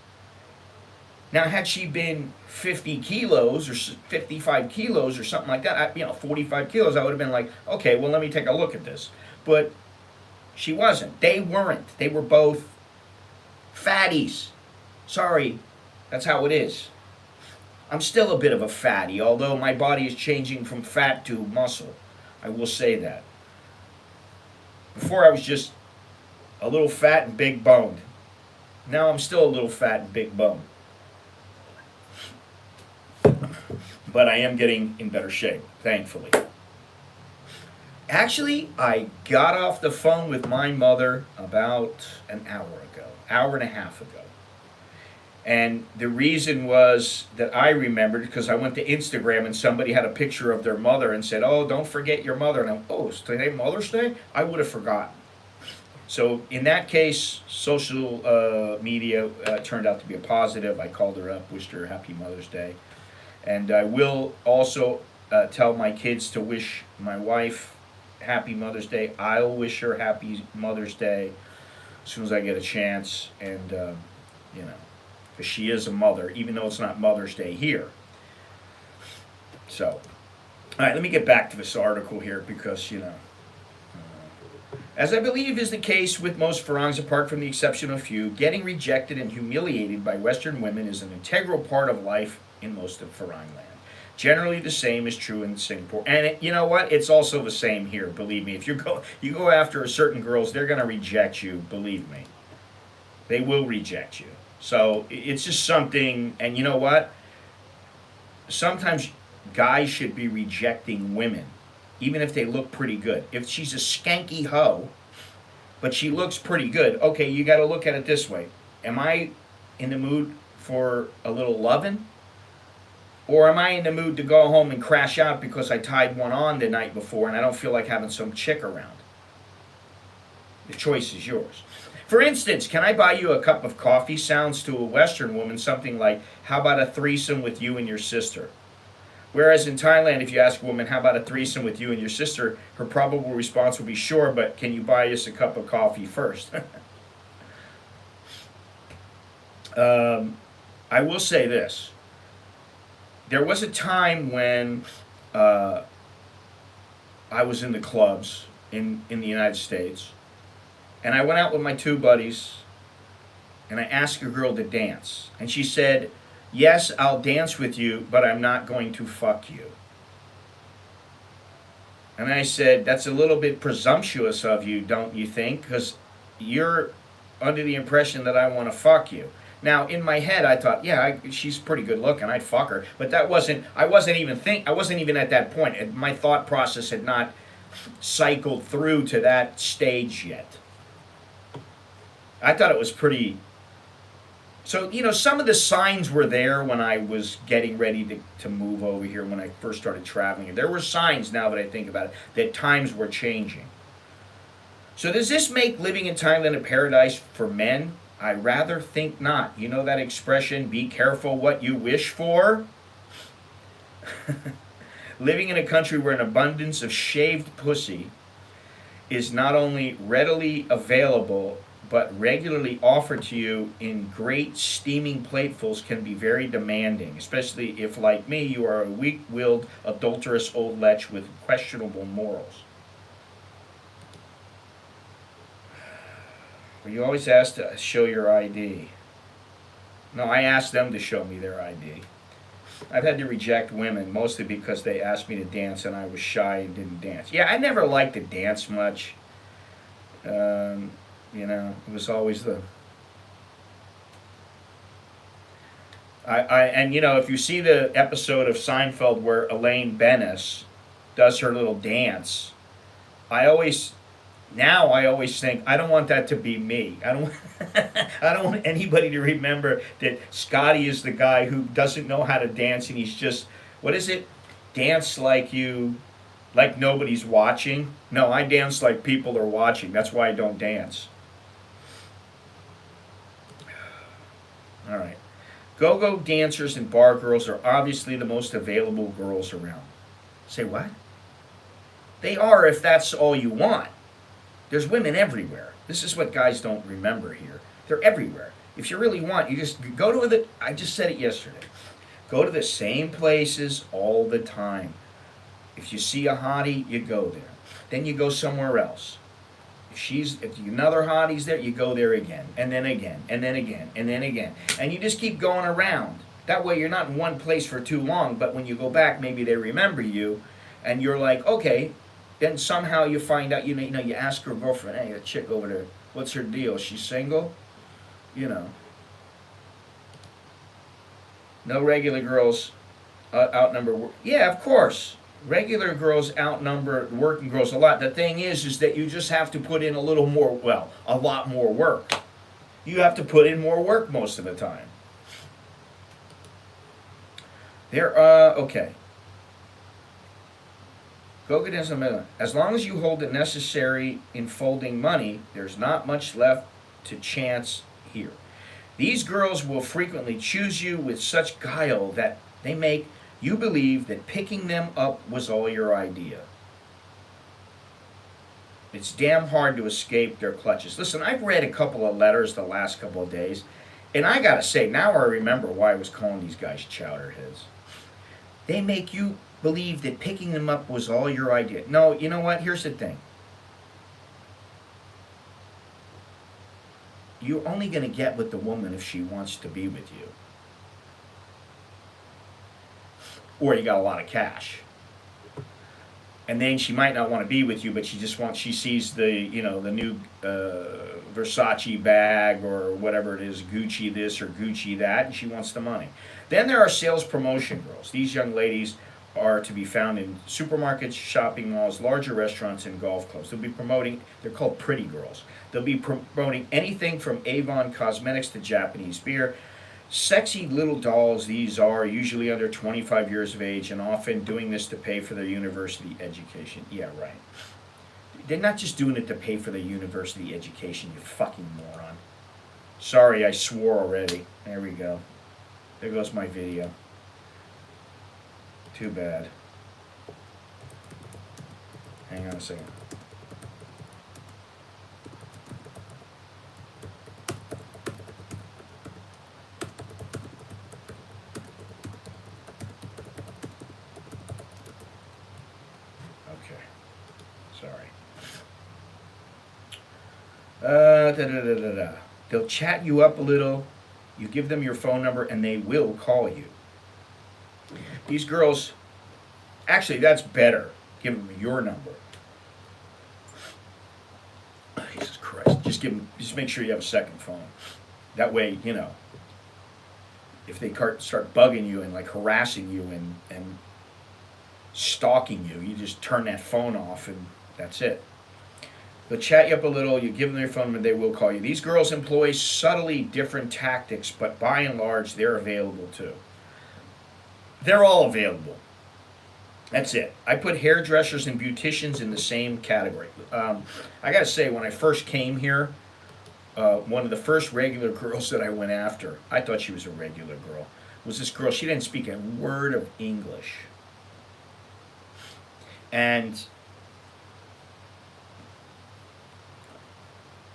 Now, had she been 50 kilos or 55 kilos or something like that, 45 kilos, I would have been like, okay, well, let me take a look at this. But she wasn't. They weren't. They were both fatties. Sorry, that's how it is. I'm still a bit of a fatty, although my body is changing from fat to muscle. I will say that. Before I was just a little fat and big boned. Now I'm still a little fat and big boned. But I am getting in better shape, thankfully. Actually, I got off the phone with my mother about an hour and a half ago. And the reason was that I remembered because I went to Instagram and somebody had a picture of their mother and said, oh, don't forget your mother. And is today Mother's Day? I would have forgotten. So in that case, social media turned out to be a positive. I called her up, wished her a happy Mother's Day. And I will also tell my kids to wish my wife happy Mother's Day. I'll wish her happy Mother's Day as soon as I get a chance. And, because she is a mother, even though it's not Mother's Day here. So, all right, let me get back to this article here because, As I believe is the case with most Farangs, apart from the exception of a few, getting rejected and humiliated by Western women is an integral part of life in most of Farang land. Generally, the same is true in Singapore, and you know what? It's also the same here. Believe me, if you go after certain girls, they're gonna reject you. Believe me, they will reject you. So it's just something, and you know what? Sometimes guys should be rejecting women, even if they look pretty good. If she's a skanky hoe, but she looks pretty good, okay, you got to look at it this way: am I in the mood for a little loving? Or am I in the mood to go home and crash out because I tied one on the night before and I don't feel like having some chick around? The choice is yours. For instance, can I buy you a cup of coffee? Sounds to a Western woman something like, how about a threesome with you and your sister? Whereas in Thailand, if you ask a woman, how about a threesome with you and your sister, her probable response will be, sure, but can you buy us a cup of coffee first? I will say this. There was a time when I was in the clubs in the United States, and I went out with my two buddies, and I asked a girl to dance. And she said, yes, I'll dance with you, but I'm not going to fuck you. And I said, that's a little bit presumptuous of you, don't you think? Because you're under the impression that I want to fuck you. Now, in my head, I thought, yeah, she's pretty good looking. I'd fuck her. But I wasn't even at that point. My thought process had not cycled through to that stage yet. I thought it was pretty. So, some of the signs were there when I was getting ready to move over here when I first started traveling. There were signs, now that I think about it, that times were changing. So does this make living in Thailand a paradise for men? I rather think not. You know that expression, be careful what you wish for? Living in a country where an abundance of shaved pussy is not only readily available, but regularly offered to you in great steaming platefuls can be very demanding, especially if, like me, you are a weak-willed, adulterous old lech with questionable morals. You always ask to show your ID. No, I asked them to show me their ID. I've had to reject women, mostly because they asked me to dance and I was shy and didn't dance. Yeah, I never liked to dance much. It was always the... if you see the episode of Seinfeld where Elaine Bennis does her little dance, I always think, I don't want that to be me. I don't want anybody to remember that Scotty is the guy who doesn't know how to dance and he's just, what is it? Dance like nobody's watching. No, I dance like people are watching. That's why I don't dance. All right. Go-go dancers and bar girls are obviously the most available girls around. Say what? They are if that's all you want. There's women everywhere. This is what guys don't remember here. They're everywhere. If you really want, you just go to I just said it yesterday. Go to the same places all the time. If you see a hottie, you go there. Then you go somewhere else. If another hottie's there, you go there again, and then again, and then again, and then again. And you just keep going around. That way you're not in one place for too long, but when you go back, maybe they remember you, and you're like, okay. Then somehow you find out, you ask your girlfriend, hey, that chick over there, what's her deal? She's single? No regular girls outnumber. Yeah, of course. Regular girls outnumber working girls a lot. The thing is that you just have to put in a lot more work. You have to put in more work most of the time. Okay. Go-go dance in the middle. As long as you hold it necessary in folding money, there's not much left to chance here. These girls will frequently choose you with such guile that they make you believe that picking them up was all your idea. It's damn hard to escape their clutches. Listen, I've read a couple of letters the last couple of days, and I gotta say, now I remember why I was calling these guys chowderheads. They make you believe that picking them up was all your idea. No, you know what? Here's the thing. you're only going to get with the woman if she wants to be with you. Or you got a lot of cash. And then she might not want to be with you, but she sees the new Versace bag or whatever it is, Gucci this or Gucci that, and she wants the money. Then there are sales promotion girls. These young ladies are to be found in supermarkets, shopping malls, larger restaurants, and golf clubs. They'll be promoting, they're called pretty girls. They'll be promoting anything from Avon Cosmetics to Japanese beer. Sexy little dolls these are, usually under 25 years of age, and often doing this to pay for their university education. Yeah, right. They're not just doing it to pay for their university education, you fucking moron. Sorry, I swore already. There we go. There goes my video. Too bad. Hang on a second. They'll chat you up a little. You give them your phone number and they will call you. These girls, actually, that's better. Give them your number. Jesus Christ! Just make sure you have a second phone. That way, if they start bugging you and like harassing you and stalking you, you just turn that phone off and that's it. They'll chat you up a little, you give them their phone number, they will call you. These girls employ subtly different tactics, but by and large, they're available too. They're all available. That's it. I put hairdressers and beauticians in the same category. I gotta say, when I first came here, one of the first regular girls that I went after, I thought she was a regular girl, was this girl. She didn't speak a word of English. And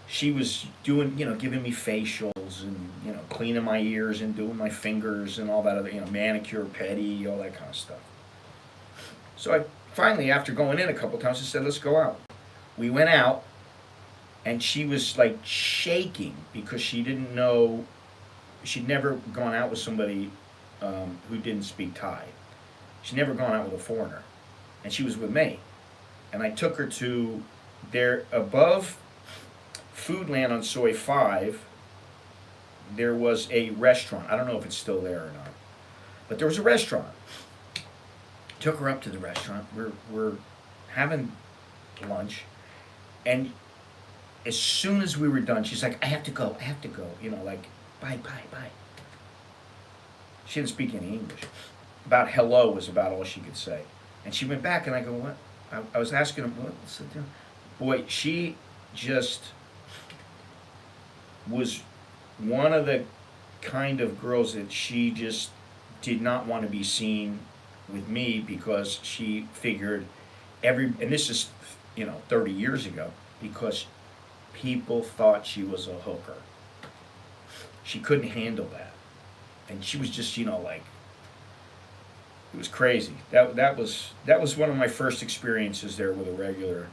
she was doing, giving me facials and, cleaning my ears and doing my fingers and all that other, manicure, pedi, all that kind of stuff. So I finally, after going in a couple times, I said, let's go out. We went out, and she was like shaking because she didn't know, she'd never gone out with somebody who didn't speak Thai. She'd never gone out with a foreigner. And she was with me. And I took her to there above Foodland on Soy 5, there was a restaurant. I don't know if it's still there or not. But there was a restaurant. Took her up to the restaurant. We're having lunch. And as soon as we were done, she's like, I have to go. Like, bye. She didn't speak any English. About hello was about all she could say. And she went back, and I go, what? I was asking her, what's the deal? Boy, she just was one of the kind of girls that she just did not want to be seen with me because she figured and this is 30 years ago, because people thought she was a hooker. She couldn't handle that, and she was just like, it was crazy. That was one of my first experiences there with a regular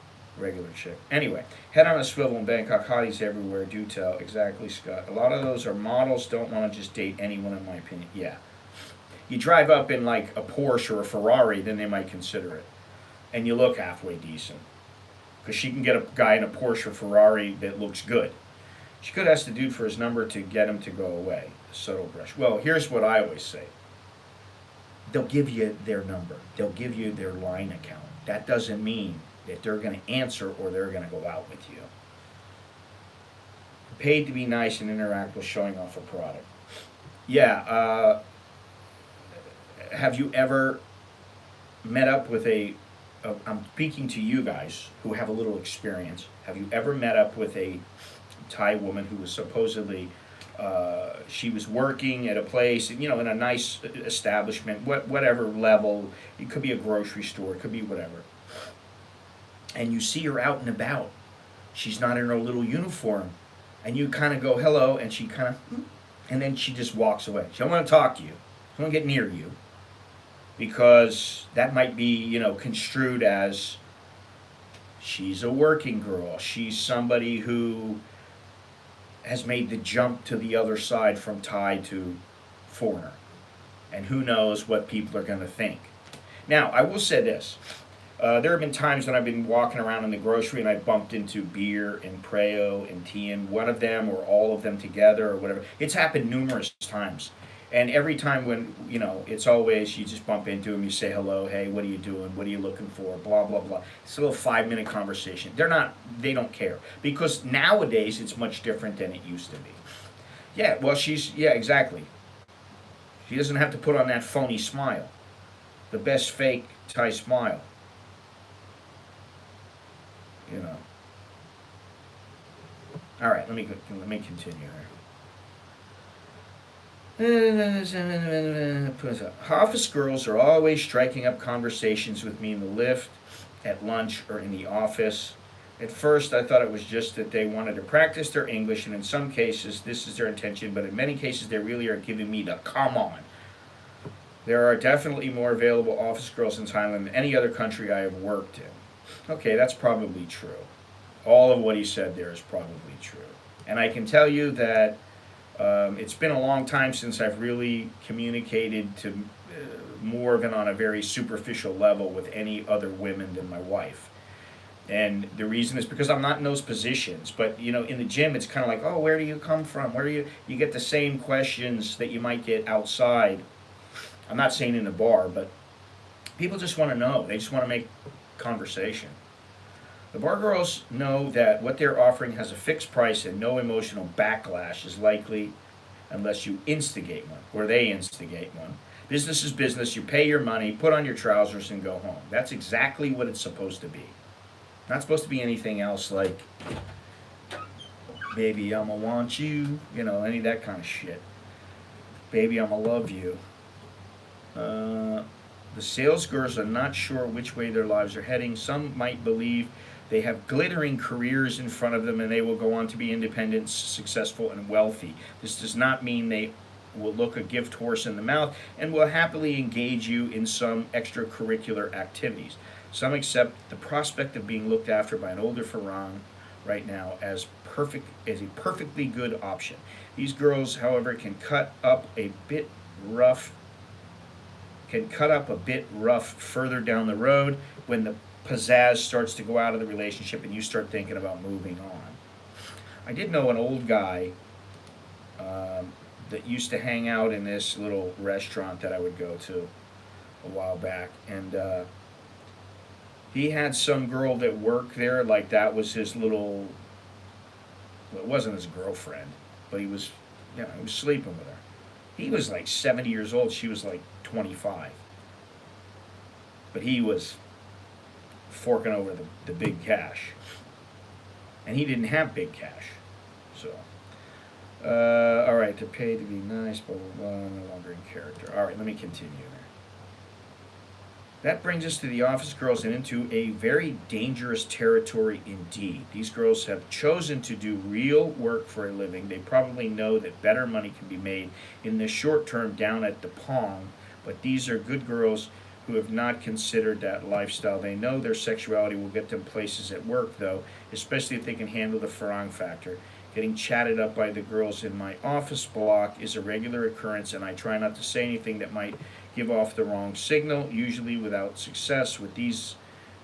chick. Anyway, head on a swivel in Bangkok. Hotties everywhere. Do tell. Exactly, Scott. A lot of those are models. Don't want to just date anyone, in my opinion. Yeah. You drive up in like a Porsche or a Ferrari, then they might consider it. And you look halfway decent. Because she can get a guy in a Porsche or Ferrari that looks good. She could ask the dude for his number to get him to go away. A subtle brush. Well, here's what I always say. They'll give you their number. They'll give you their line account. That doesn't mean that they're going to answer or they're going to go out with you. Paid to be nice and interact with showing off a product. Yeah. Have you ever met up with I'm speaking to you guys who have a little experience. Have you ever met up with a Thai woman who was supposedly, she was working at a place, in a nice establishment, whatever level, it could be a grocery store, it could be whatever. And you see her out and about. She's not in her little uniform. And you kind of go, hello, and she kind of, and then she just walks away. She don't want to talk to you. She don't want to get near you. Because that might be, construed as she's a working girl. She's somebody who has made the jump to the other side from Thai to foreigner. And who knows what people are going to think. Now, I will say this. There have been times when I've been walking around in the grocery and I bumped into beer and Preo and Tian, one of them or all of them together or whatever. It's happened numerous times. And every time when, it's always you just bump into them, you say hello, hey, what are you doing? What are you looking for? Blah, blah, blah. It's a little 5-minute conversation. They don't care. Because nowadays it's much different than it used to be. Yeah, well, yeah, exactly. She doesn't have to put on that phony smile. The best fake Thai smile. All right, let me continue here. Office girls are always striking up conversations with me in the lift, at lunch, or in the office. At first, I thought it was just that they wanted to practice their English, and in some cases, this is their intention, but in many cases, they really are giving me the come on. There are definitely more available office girls in Thailand than any other country I have worked in. Okay, that's probably true. All of what he said there is probably true. And I can tell you that it's been a long time since I've really communicated to more than on a very superficial level with any other women than my wife. And the reason is because I'm not in those positions. But, in the gym, it's kind of like, oh, where do you come from? Where do you get the same questions that you might get outside. I'm not saying in the bar, but people just want to know. They just want to make conversation. The bar girls know that what they're offering has a fixed price and no emotional backlash is likely unless you instigate one, or they instigate one. Business is business. You pay your money, put on your trousers, and go home. That's exactly what it's supposed to be. Not supposed to be anything else like, baby, I'ma want you, any of that kind of shit. Baby, I'ma love you. The sales girls are not sure which way their lives are heading. Some might believe they have glittering careers in front of them and they will go on to be independent, successful, and wealthy. This does not mean they will look a gift horse in the mouth and will happily engage you in some extracurricular activities. Some accept the prospect of being looked after by an older Farang right now as a perfectly good option. These girls, however, can cut up a bit rough further down the road when the pizzazz starts to go out of the relationship and you start thinking about moving on. I did know an old guy that used to hang out in this little restaurant that I would go to a while back, and he had some girl that worked there, like that was his little, well, it wasn't his girlfriend, but he was sleeping with her. He was like 70 years old, she was like 25. But he was forking over the big cash. And he didn't have big cash. So, all right, to pay to be nice, blah, blah, blah, no longer in character. All right, let me continue there. That brings us to the office girls and into a very dangerous territory indeed. These girls have chosen to do real work for a living. They probably know that better money can be made in the short term down at the Pong, but these are good girls who have not considered that lifestyle. They know their sexuality will get them places at work, though, especially if they can handle the Farang factor. Getting chatted up by the girls in my office block is a regular occurrence, and I try not to say anything that might give off the wrong signal, usually without success. With these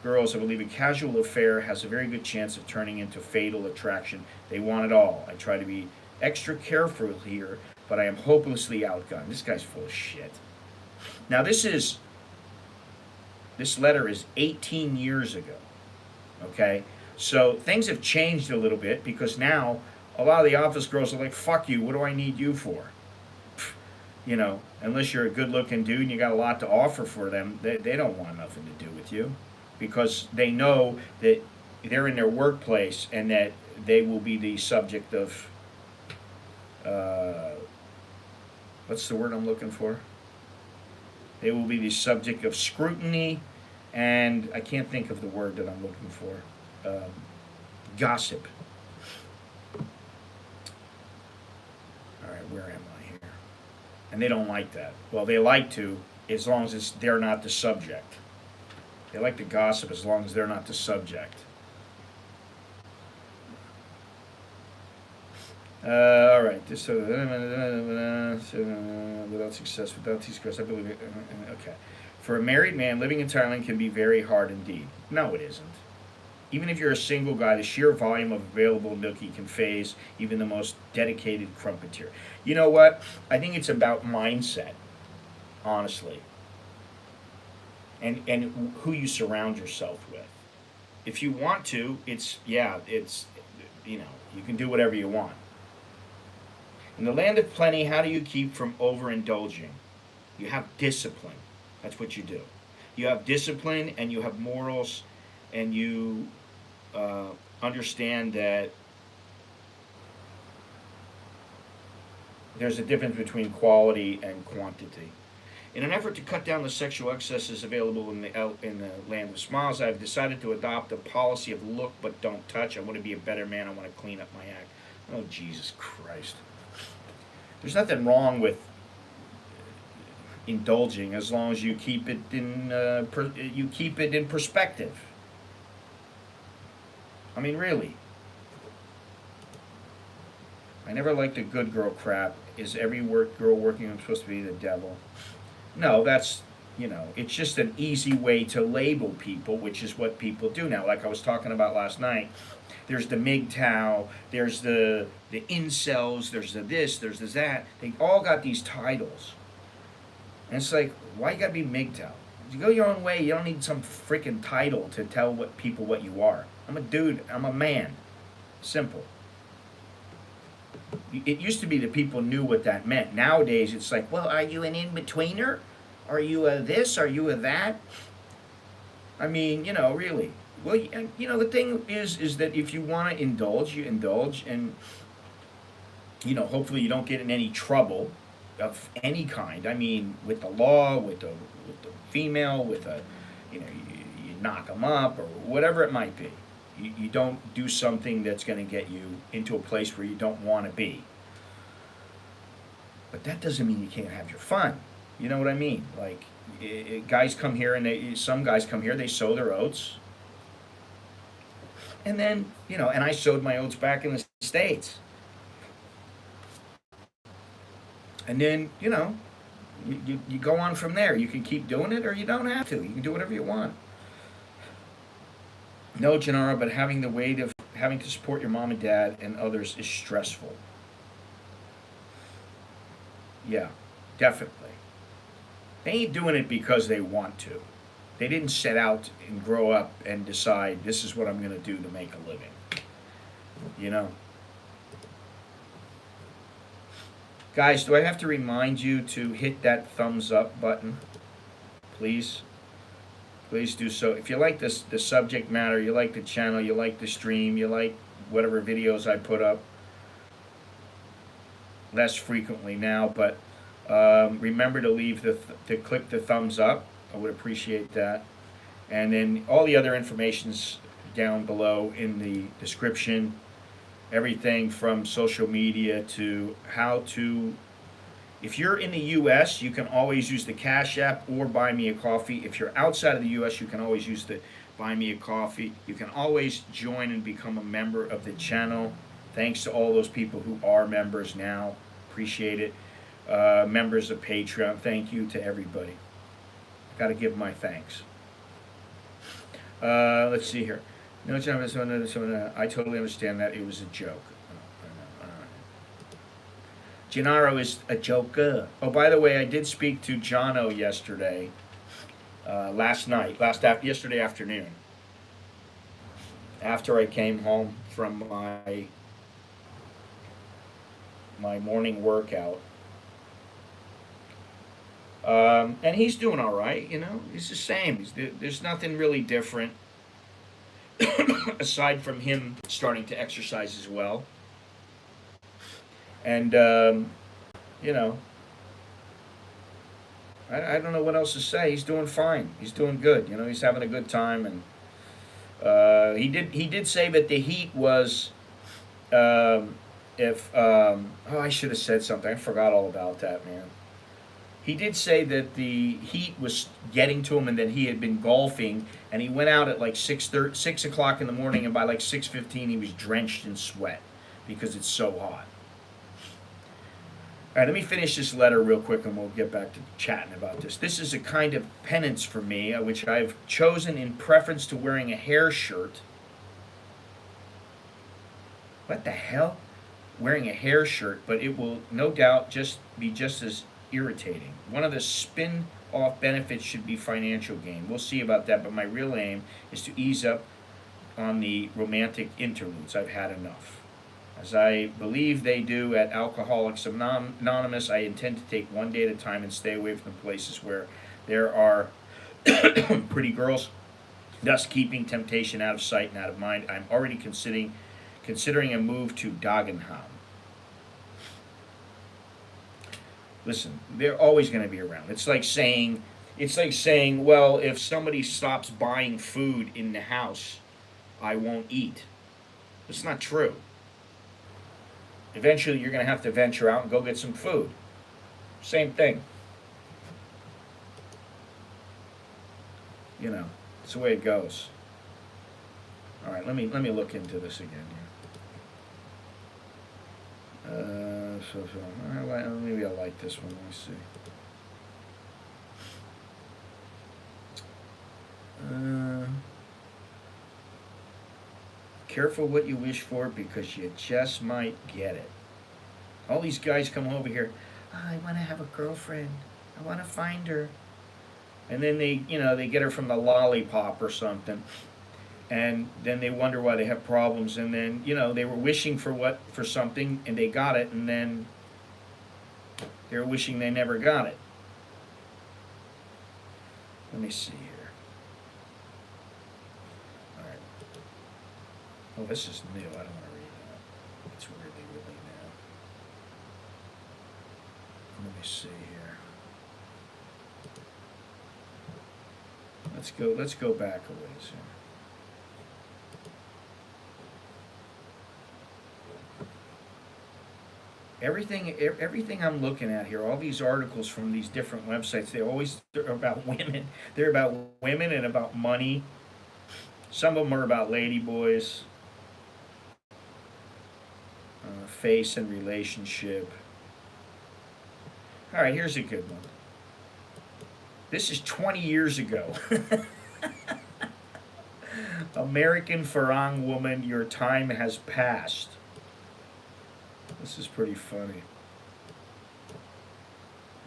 girls, I believe a casual affair has a very good chance of turning into fatal attraction. They want it all. I try to be extra careful here, but I am hopelessly outgunned. This guy's full of shit. Now this letter is 18 years ago, okay? So things have changed a little bit because now a lot of the office girls are like, fuck you, what do I need you for? Unless you're a good-looking dude and you got a lot to offer for them, they don't want nothing to do with you because they know that they're in their workplace and that they will be the subject of, what's the word I'm looking for? They will be the subject of scrutiny, and I can't think of the word that I'm looking for. Gossip. All right, where am I here? And they don't like that. Well, they like to, as long as they're not the subject. They like to gossip as long as they're not the subject. All right. This without success, without disgrace, I believe it. Okay. For a married man, living in Thailand can be very hard indeed. No, it isn't. Even if you're a single guy, the sheer volume of available nookie can phase even the most dedicated crumpeteer. You know what? I think it's about mindset, honestly, and who you surround yourself with. If you want to, it's you can do whatever you want. In the land of plenty, how do you keep from overindulging? You have discipline. That's what you do. You have discipline and you have morals, and you understand that there's a difference between quality and quantity. In an effort to cut down the sexual excesses available in the land of smiles, I've decided to adopt a policy of look but don't touch. I want to be a better man. I want to clean up my act. Oh, Jesus Christ. There's nothing wrong with indulging as long as you keep it in perspective. I mean, really. I never liked the good girl crap. Is every girl working supposed to be the devil? No, it's just an easy way to label people, which is what people do now. Like I was talking about last night, there's the MGTOW, there's the incels, there's the this, there's the that. They all got these titles. And it's like, why you gotta be MGTOW? You go your own way. You don't need some freaking title to tell people what you are. I'm a dude. I'm a man. Simple. It used to be that people knew what that meant. Nowadays, it's like, well, are you an in-betweener? Are you a this? Are you a that? I mean, really. Well, the thing is that if you want to indulge, you indulge, and hopefully you don't get in any trouble of any kind. I mean, with the law, with the female, with you knock them up or whatever it might be. You don't do something that's going to get you into a place where you don't want to be. But that doesn't mean you can't have your fun. You know what I mean? Like, guys come here, and some guys come here, they sow their oats. And then, and I sowed my oats back in the States. And then, you go on from there. You can keep doing it, or you don't have to. You can do whatever you want. No, Gennaro, but having the weight of having to support your mom and dad and others is stressful. Yeah, definitely. They ain't doing it because they want to. They didn't set out and grow up and decide this is what I'm going to do to make a living. Guys, do I have to remind you to hit that thumbs up button? Please? Please do so. If you like the subject matter, you like the channel, you like the stream, you like whatever videos I put up, less frequently now, but remember to to click the thumbs up. I would appreciate that. And then all the other information's down below in the description. Everything from social media to how to. If you're in the U.S., you can always use the Cash App or Buy Me a Coffee. If you're outside of the U.S., you can always use the Buy Me a Coffee. You can always join and become a member of the channel. Thanks to all those people who are members now. Appreciate it. Members of Patreon, thank you to everybody. Got to give my thanks. Let's see here. No, I totally understand that. It was a joke. Gennaro is a joker. Oh, by the way, I did speak to Jono yesterday, yesterday afternoon, after I came home from my morning workout. And he's doing all right, He's the same. There's nothing really different aside from him starting to exercise as well. And, I don't know what else to say. He's doing fine. He's doing good. He's having a good time. And he did say that the heat was, I should have said something. I forgot all about that, man. He did say that the heat was getting to him and that he had been golfing, and he went out at like 6 o'clock in the morning, and by like 6:15 he was drenched in sweat because it's so hot. All right, let me finish this letter real quick and we'll get back to chatting about this. This is a kind of penance for me, which I've chosen in preference to wearing a hair shirt. What the hell? Wearing a hair shirt, but it will no doubt be just as irritating. One of the spin off benefits should be financial gain. We'll see about that, but my real aim is to ease up on the romantic interludes. I've had enough. As I believe they do at Alcoholics Anonymous, I intend to take one day at a time and stay away from the places where there are pretty girls, thus keeping temptation out of sight and out of mind. I'm already considering a move to Dagenham. Listen, they're always going to be around. It's like saying, well, if somebody stops buying food in the house, I won't eat. It's not true. Eventually, you're going to have to venture out and go get some food. Same thing. You know, it's the way it goes. All right, let me look into this again here. Maybe I like this one. Let me see. Careful what you wish for because you just might get it. All these guys come over here. Oh, I want to have a girlfriend. I want to find her. And then they get her from the lollipop or something. And then they wonder why they have problems. And then, they were wishing for something and they got it. And then they're wishing they never got it. Let me see here. Oh, this is new. I don't want to read that. It's really, really new. Let me see here. Let's go back a ways here. Everything I'm looking at here, all these articles from these different websites, they're about women. They're about women and about money. Some of them are about ladyboys. Face and relationship. All right, here's a good one. This is 20 years ago. American Farang woman, your time has passed. This is pretty funny.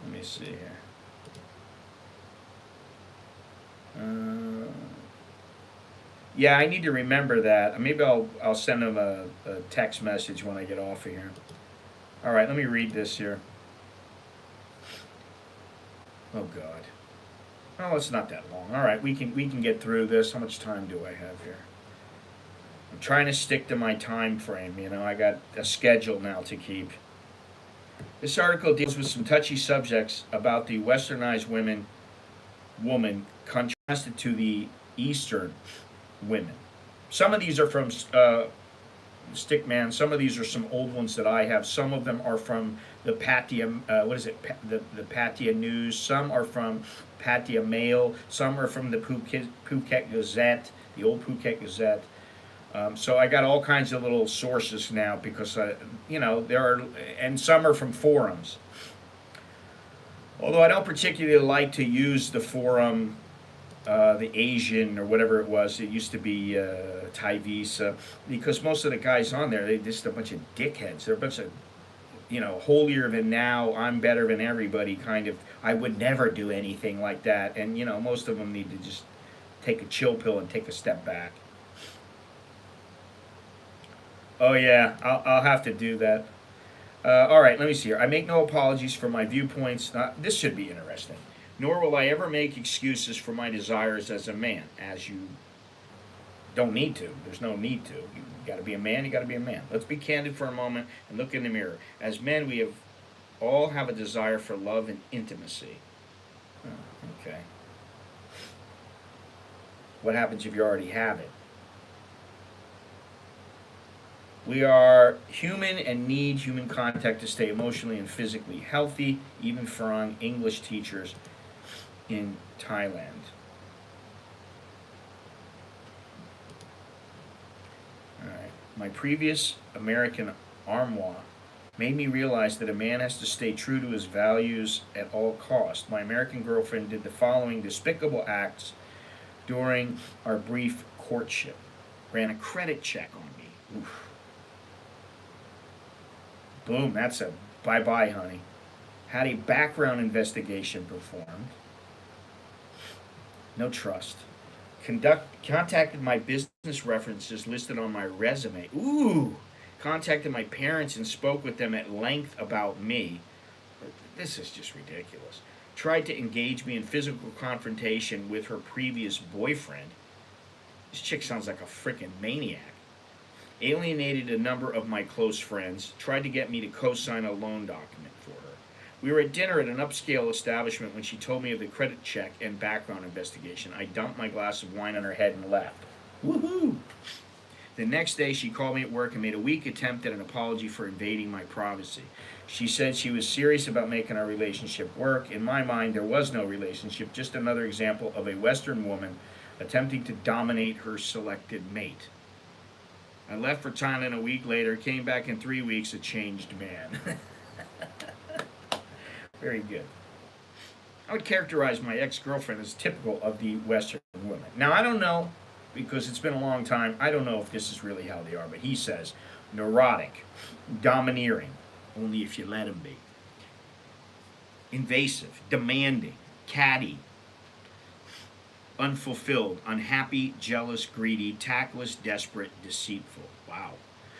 Let me see here. Yeah, I need to remember that. Maybe I'll send them a text message when I get off of here. All right, let me read this here. Oh God. Oh, it's not that long. All right, we can get through this. How much time do I have here? I'm trying to stick to my time frame. I got a schedule now to keep. This article deals with some touchy subjects about the westernized woman contrasted to the Eastern women. Some of these are from Stickman. Some of these are some old ones that I have. Some of them are from the Patia, the Patia News. Some are from Patia Mail. Some are from the Phuket Gazette, the old Phuket Gazette. So I got all kinds of little sources now because, there are, and some are from forums. Although I don't particularly like to use the forum, the Asian or whatever it was. It used to be Thai Visa, because most of the guys on there, they're just a bunch of dickheads. They're a bunch of, holier than thou, I'm better than everybody kind of. I would never do anything like that. And, most of them need to just take a chill pill and take a step back. Oh, yeah, I'll have to do that. All right, let me see here. I make no apologies for my viewpoints. This should be interesting. Nor will I ever make excuses for my desires as a man, as you don't need to. There's no need to. You got to be a man, you got to be a man. Let's be candid for a moment and look in the mirror. As men, we all have a desire for love and intimacy. Oh, okay. What happens if you already have it? We are human and need human contact to stay emotionally and physically healthy, even for English teachers in Thailand. All right. My previous American armoire made me realize that a man has to stay true to his values at all costs. My American girlfriend did the following despicable acts during our brief courtship. Ran a credit check on me. Oof. Boom, that's a bye-bye, honey. Had a background investigation performed. No trust. Contacted my business references listed on my resume. Ooh! Contacted my parents and spoke with them at length about me. This is just ridiculous. Tried to engage me in physical confrontation with her previous boyfriend. This chick sounds like a freaking maniac. Alienated a number of my close friends. Tried to get me to co-sign a loan document for her. We were at dinner at an upscale establishment when she told me of the credit check and background investigation. I dumped my glass of wine on her head and left. Woohoo! The next day, she called me at work and made a weak attempt at an apology for invading my privacy. She said she was serious about making our relationship work. In my mind, there was no relationship, just another example of a Western woman attempting to dominate her selected mate. I left for Thailand a week later, came back in 3 weeks, a changed man. Very good. I would characterize my ex-girlfriend as typical of the Western women. Now, I don't know, because it's been a long time, I don't know if this is really how they are, but he says neurotic, domineering, only if you let him be, invasive, demanding, catty, unfulfilled, unhappy, jealous, greedy, tactless, desperate, deceitful. Wow.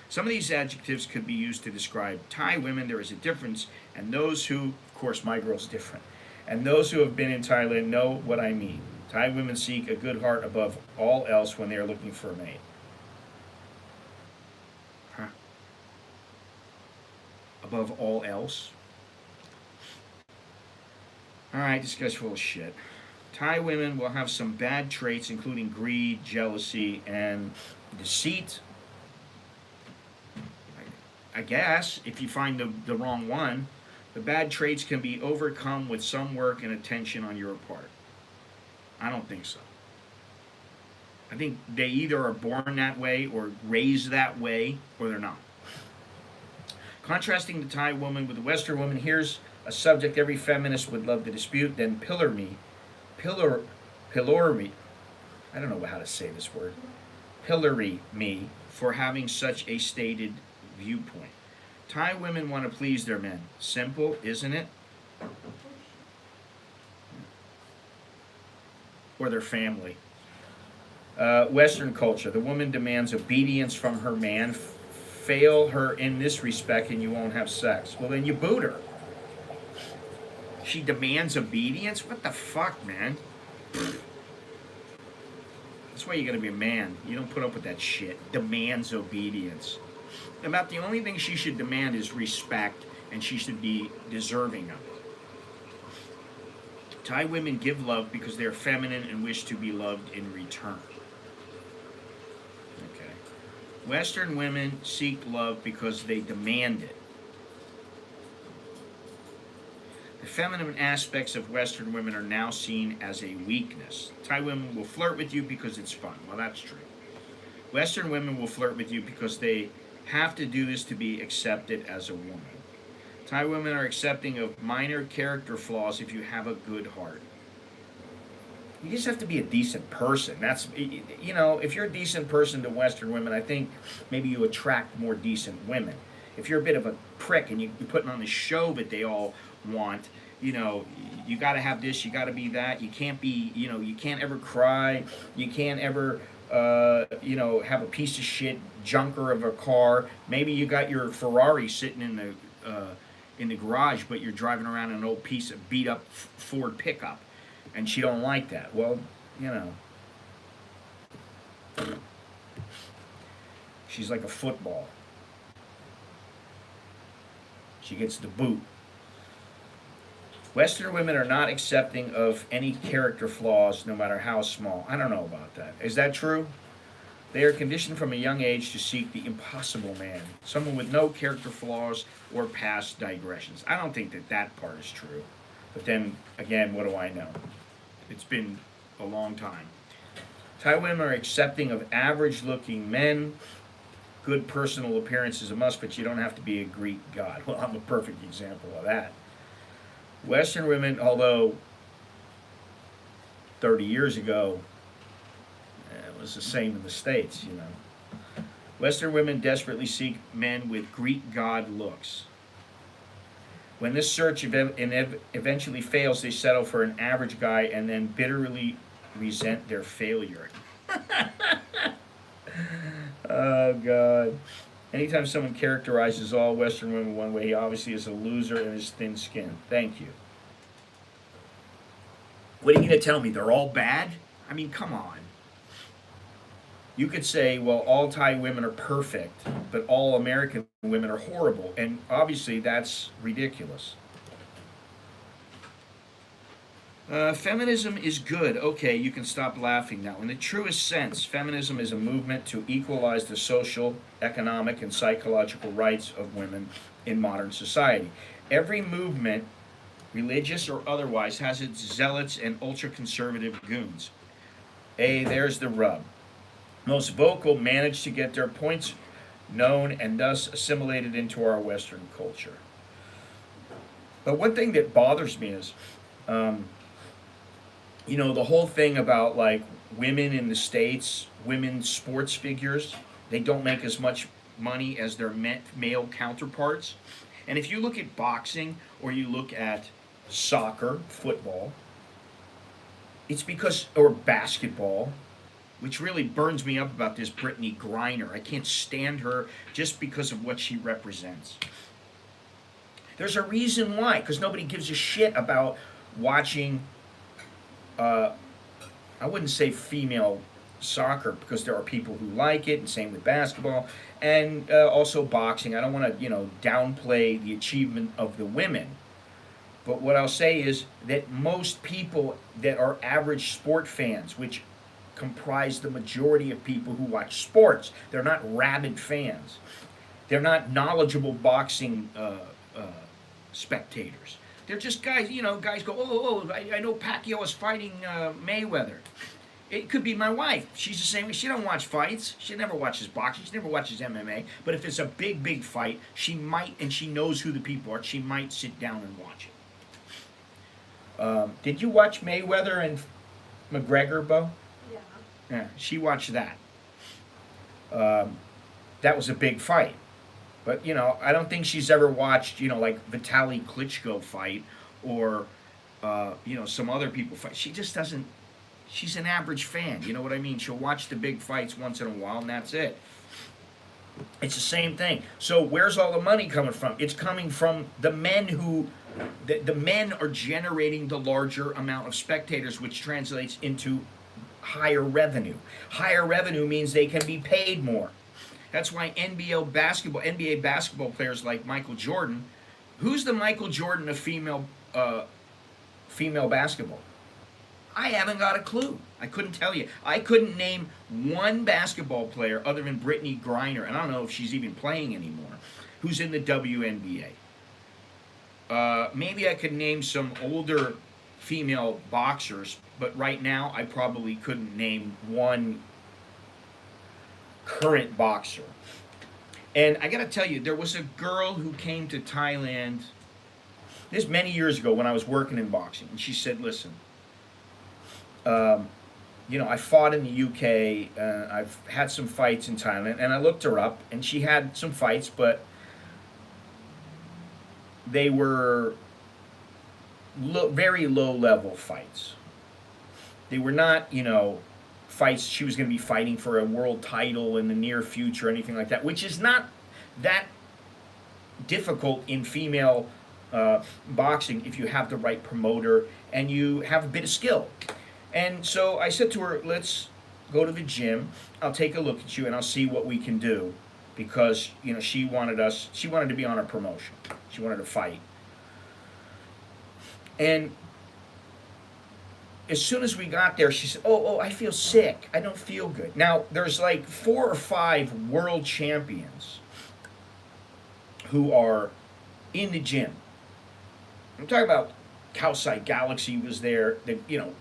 Some of these adjectives could be used to describe Thai women. There is a difference, and those who, of course, my girl's different, and those who have been in Thailand know what I mean. Thai women seek a good heart above all else when they are looking for a mate. Huh? Above all else? Alright, this guy's full of shit. Thai women will have some bad traits, including greed, jealousy, and deceit. I guess, if you find the wrong one, the bad traits can be overcome with some work and attention on your part. I don't think so. I think they either are born that way or raised that way, or they're not. Contrasting the Thai woman with the Western woman, here's a subject every feminist would love to dispute, then pillar me, I don't know how to say this word, pillory me for having such a stated viewpoint. Thai women want to please their men. Simple, isn't it? Or their family. Western culture. The woman demands obedience from her man. Fail her in this respect and you won't have sex. Well, then you boot her. She demands obedience? What the fuck, man? That's why you gotta be a man. You don't put up with that shit. Demands obedience. About the only thing she should demand is respect, and she should be deserving of it. Thai women give love because they are feminine and wish to be loved in return. Okay. Western women seek love because they demand it. The feminine aspects of Western women are now seen as a weakness. Thai women will flirt with you because it's fun. Well, that's true. Western women will flirt with you because they have to do this to be accepted as a woman. Thai women are accepting of minor character flaws if you have a good heart. You just have to be a decent person. That's, you know, if you're a decent person to Western women, I think maybe you attract more decent women. If you're a bit of a prick and you're putting on the show that they all want, you know, you got to have this, you got to be that. You can't be, you know, you can't ever cry. You can't ever, you know, have a piece of shit junker of a car. Maybe you got your Ferrari sitting in the garage, but you're driving around in an old piece of beat up Ford pickup, and she don't like that. Well, you know, she's like a football. She gets the boot. Western women are not accepting of any character flaws, no matter how small. I don't know about that. Is that true? They are conditioned from a young age to seek the impossible man, someone with no character flaws or past digressions. I don't think that that part is true. But then, again, what do I know? It's been a long time. Thai women are accepting of average-looking men, good personal appearance is a must, but you don't have to be a Greek god. Well, I'm a perfect example of that. Western women, although 30 years ago, it was the same in the States, you know. Western women desperately seek men with Greek god looks. When this search eventually fails, they settle for an average guy and then bitterly resent their failure. Oh, God. Anytime someone characterizes all Western women one way, he obviously is a loser and is thin-skinned. Thank you. What are you going to tell me? They're all bad? I mean, come on. You could say, well, all Thai women are perfect, but all American women are horrible. And obviously, that's ridiculous. Feminism is good. Okay, you can stop laughing now. In the truest sense, feminism is a movement to equalize the social, economic, and psychological rights of women in modern society. Every movement, religious or otherwise, has its zealots and ultra-conservative goons. There's the rub. Most vocal manage to get their points known and thus assimilated into our Western culture. But one thing that bothers me is, you know, the whole thing about like women in the States, women sports figures, they don't make as much money as their male counterparts. And if you look at boxing or you look at soccer, football, it's because, or basketball, which really burns me up about this Brittany Griner. I can't stand her just because of what she represents. There's a reason why, because nobody gives a shit about watching, I wouldn't say female soccer, because there are people who like it, and same with basketball, and also boxing. I don't want to, you know, downplay the achievement of the women. But what I'll say is that most people that are average sport fans, which comprise the majority of people who watch sports, they're not rabid fans. They're not knowledgeable boxing spectators. They're just guys, you know, guys go, I know Pacquiao is fighting Mayweather. It could be my wife. She's the same way. She don't watch fights. She never watches boxing. She never watches MMA. But if it's a big, big fight, she might, and she knows who the people are, she might sit down and watch it. Did you watch Mayweather and McGregor, Bo? Yeah, she watched that. That was a big fight. But, you know, I don't think she's ever watched, you know, like Vitaly Klitschko fight or, you know, some other people fight. She just doesn't, she's an average fan, you know what I mean? She'll watch the big fights once in a while and that's it. It's the same thing. So where's all the money coming from? It's coming from the men who, the men are generating the larger amount of spectators, which translates into higher revenue. Higher revenue means they can be paid more. That's why NBA basketball players like Michael Jordan, who's the Michael Jordan of female basketball? I haven't got a clue. I couldn't tell you. I couldn't name one basketball player other than Brittany Griner, and I don't know if she's even playing anymore, who's in the WNBA. Maybe I could name some older female boxers, but right now I probably couldn't name one current boxer. And I gotta tell you, there was a girl who came to Thailand, this many years ago when I was working in boxing, and she said, listen, you know, I fought in the UK, I've had some fights in Thailand, and I looked her up, and she had some fights, but they were very low-level fights. They were not, you know, fights she was going to be fighting for a world title in the near future or anything like that, which is not that difficult in female boxing if you have the right promoter and you have a bit of skill. And so I said to her, let's go to the gym. I'll take a look at you and I'll see what we can do, because, you know, she wanted to be on a promotion. She wanted to fight. And as soon as we got there, she said, oh, I feel sick. I don't feel good. Now, there's like 4 or 5 world champions who are in the gym. I'm talking about Calcite Galaxy was there, you know,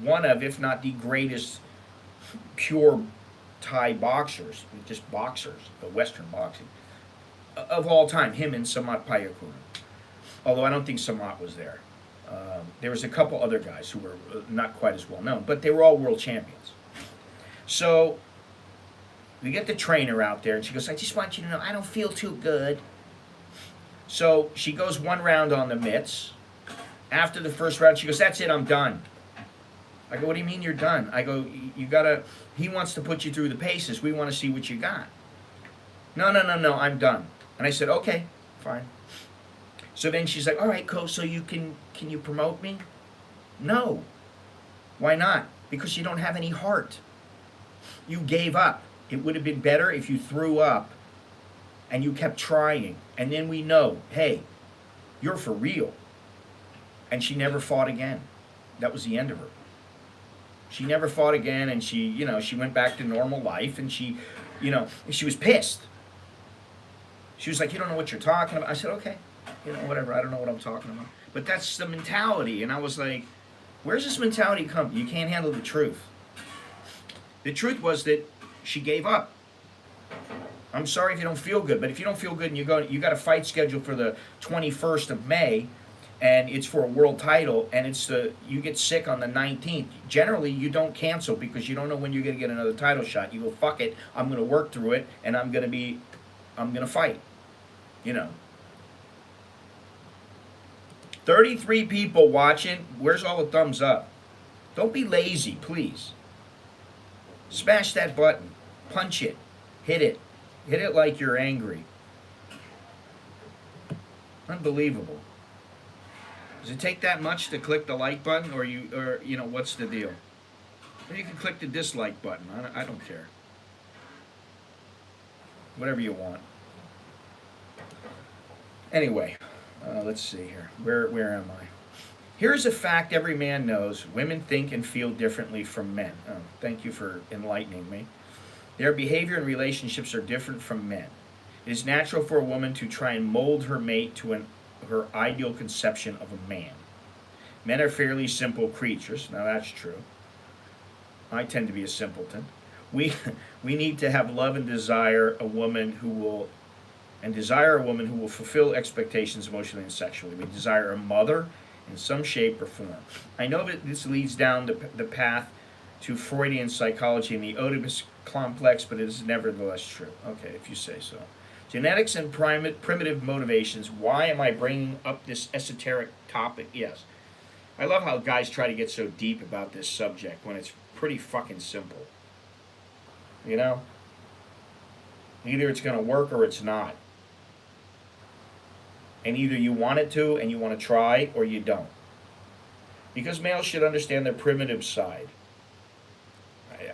one of, if not the greatest pure Thai boxers, just boxers, but Western boxing, of all time, him and Samat Payakun. Although I don't think Samat was there. There was a couple other guys who were not quite as well known, but they were all world champions. So we get the trainer out there, and she goes, I just want you to know, I don't feel too good. So she goes one round on the mitts. After the first round, she goes, that's it, I'm done. I go, what do you mean you're done? I go, you gotta, he wants to put you through the paces. We want to see what you got. No, I'm done. And I said, okay, fine. So then she's like, all right, coach, so can you promote me? No. Why not? Because you don't have any heart. You gave up. It would have been better if you threw up and you kept trying. And then we know, hey, you're for real. And she never fought again. That was the end of her. She never fought again, and she went back to normal life, and she was pissed. She was like, you don't know what you're talking about. I said, okay, whatever, I don't know what I'm talking about. But that's the mentality, and I was like, where's this mentality come from? You can't handle the truth. The truth was that she gave up. I'm sorry if you don't feel good, but if you don't feel good and you got a fight scheduled for the 21st of May, and it's for a world title, and you get sick on the 19th. Generally, you don't cancel because you don't know when you're going to get another title shot. You go, fuck it, I'm going to work through it, and I'm going to fight. 33 people watching. Where's all the thumbs up? Don't be lazy, please. Smash that button. Punch it. Hit it. Hit it like you're angry. Unbelievable. Does it take that much to click the like button, or what's the deal? Or you can click the dislike button. I don't care. Whatever you want. Anyway, let's see here. Where am I? Here's a fact every man knows. Women think and feel differently from men. Oh, thank you for enlightening me. Their behavior and relationships are different from men. It is natural for a woman to try and mold her mate to her ideal conception of a man. Men are fairly simple creatures. Now that's true. I tend to be a simpleton. We need to have love and desire a woman who will fulfill expectations emotionally and sexually. We desire a mother in some shape or form. I know that this leads down the path to Freudian psychology and the Oedipus complex, but it is nevertheless true. Okay, if you say so. Genetics and primitive motivations. Why am I bringing up this esoteric topic? Yes. I love how guys try to get so deep about this subject when it's pretty fucking simple. Either it's going to work or it's not. And either you want it to and you want to try, or you don't. Because males should understand their primitive side.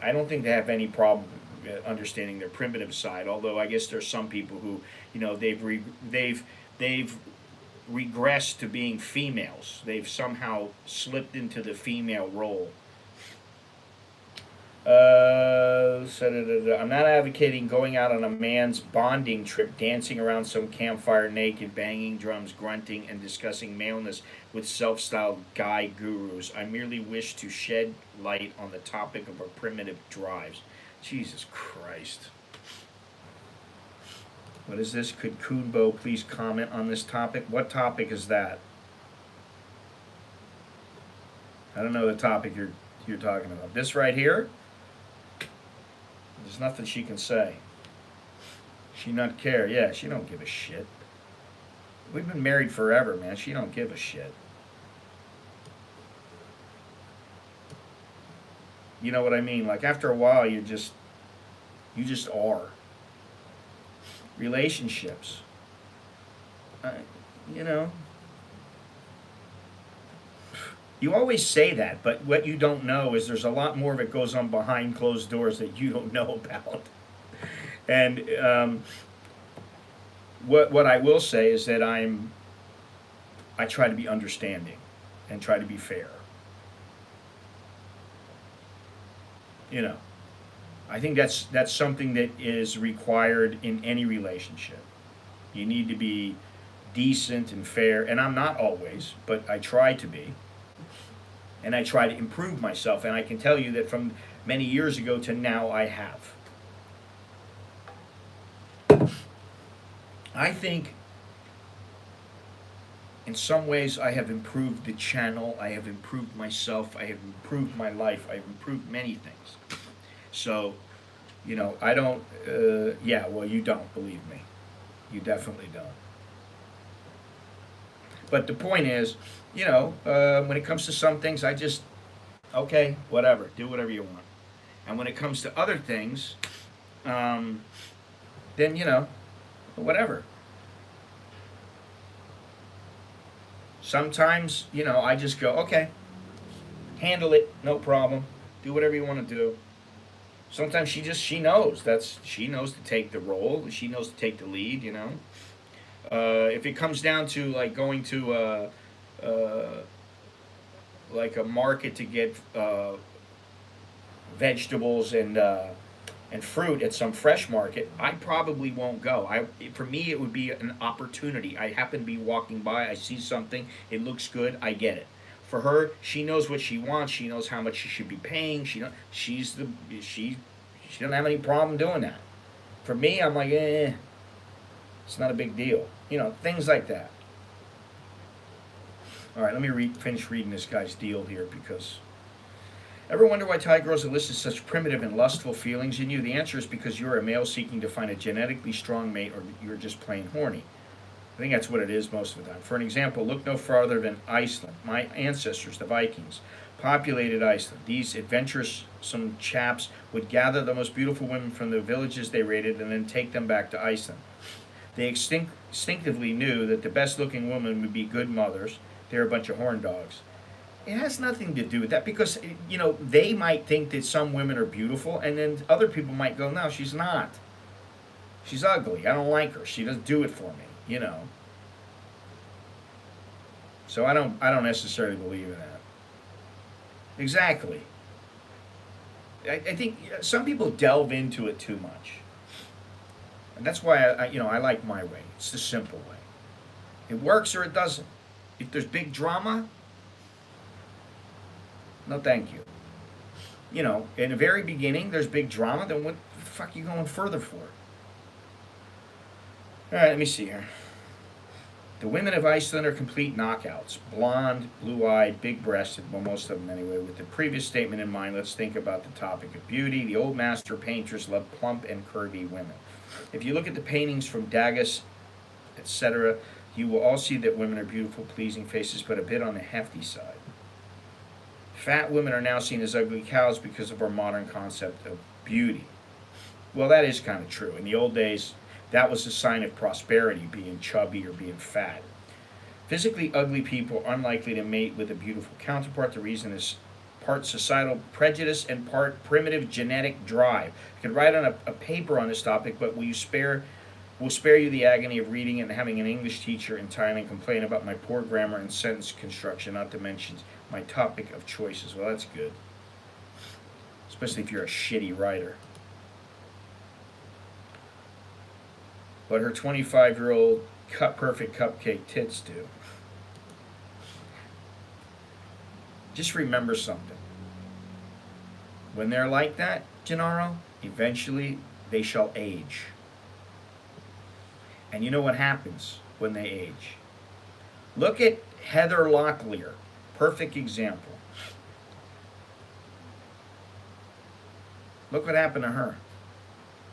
I don't think they have any problem understanding their primitive side, although I guess there's some people who, they've regressed to being females. They've somehow slipped into the female role. I'm not advocating going out on a man's bonding trip, dancing around some campfire naked, banging drums, grunting, and discussing maleness with self-styled guy gurus. I merely wish to shed light on the topic of our primitive drives. Jesus Christ. What is this? Could Kunbo please comment on this topic? What topic is that? I don't know the topic you're talking about. This right here? There's nothing she can say. She not care. Yeah, she don't give a shit. We've been married forever, man. She don't give a shit. You know what I mean? Like after a while, you just are. Relationships. You always say that, but what you don't know is there's a lot more of it goes on behind closed doors that you don't know about. And what I will say is that I try to be understanding and try to be fair. I think that's something that is required in any relationship. You need to be decent and fair, and I'm not always, but I try to be. And I try to improve myself, and I can tell you that from many years ago to now I have. I think in some ways I have improved the channel, I have improved myself, I have improved my life, I have improved many things. So, I don't, yeah, well, you don't, believe me. You definitely don't. But the point is, when it comes to some things, I just, okay, whatever, do whatever you want. And when it comes to other things, um, then, whatever. Sometimes, I just go, okay, handle it, no problem. Do whatever you want to do. Sometimes she knows to take the role. She knows to take the lead. If it comes down to like going to like a market to get vegetables and fruit at some fresh market, I probably won't go. For me, it would be an opportunity. I happen to be walking by, I see something, it looks good, I get it. For her, she knows what she wants. She knows how much she should be paying. She doesn't have any problem doing that. For me, I'm like, it's not a big deal. Things like that. All right, let me finish reading this guy's deal here because. Ever wonder why Thai girls elicit such primitive and lustful feelings in you? The answer is because you're a male seeking to find a genetically strong mate, or you're just plain horny. I think that's what it is most of the time. For an example, look no farther than Iceland. My ancestors, the Vikings, populated Iceland. These adventuresome chaps would gather the most beautiful women from the villages they raided and then take them back to Iceland. They instinctively knew that the best looking women would be good mothers. They're a bunch of horn dogs. It has nothing to do with that because, they might think that some women are beautiful and then other people might go, no, she's not. She's ugly. I don't like her. She doesn't do it for me. So I don't necessarily believe in that. Exactly. I think some people delve into it too much. And that's why I like my way. It's the simple way. It works or it doesn't. If there's big drama, no thank you. In the very beginning, there's big drama, then what the fuck are you going further for? Alright, let me see here. The women of Iceland are complete knockouts. Blonde, blue-eyed, big-breasted, well, most of them anyway. With the previous statement in mind, let's think about the topic of beauty. The old master painters loved plump and curvy women. If you look at the paintings from Dagas, etc., you will all see that women are beautiful, pleasing faces, but a bit on the hefty side. Fat women are now seen as ugly cows because of our modern concept of beauty. Well, that is kind of true. In the old days, that was a sign of prosperity, being chubby or being fat. Physically ugly people are unlikely to mate with a beautiful counterpart. The reason is part societal prejudice and part primitive genetic drive. I could write on a paper on this topic, but we'll spare you the agony of reading it and having an English teacher in Thailand complain about my poor grammar and sentence construction, not to mention my topic of choices. Well, that's good. Especially if you're a shitty writer. But her 25-year-old perfect cupcake tits do. Just remember something. When they're like that, Gennaro, eventually they shall age. And you know what happens when they age? Look at Heather Locklear. Perfect example. Look what happened to her.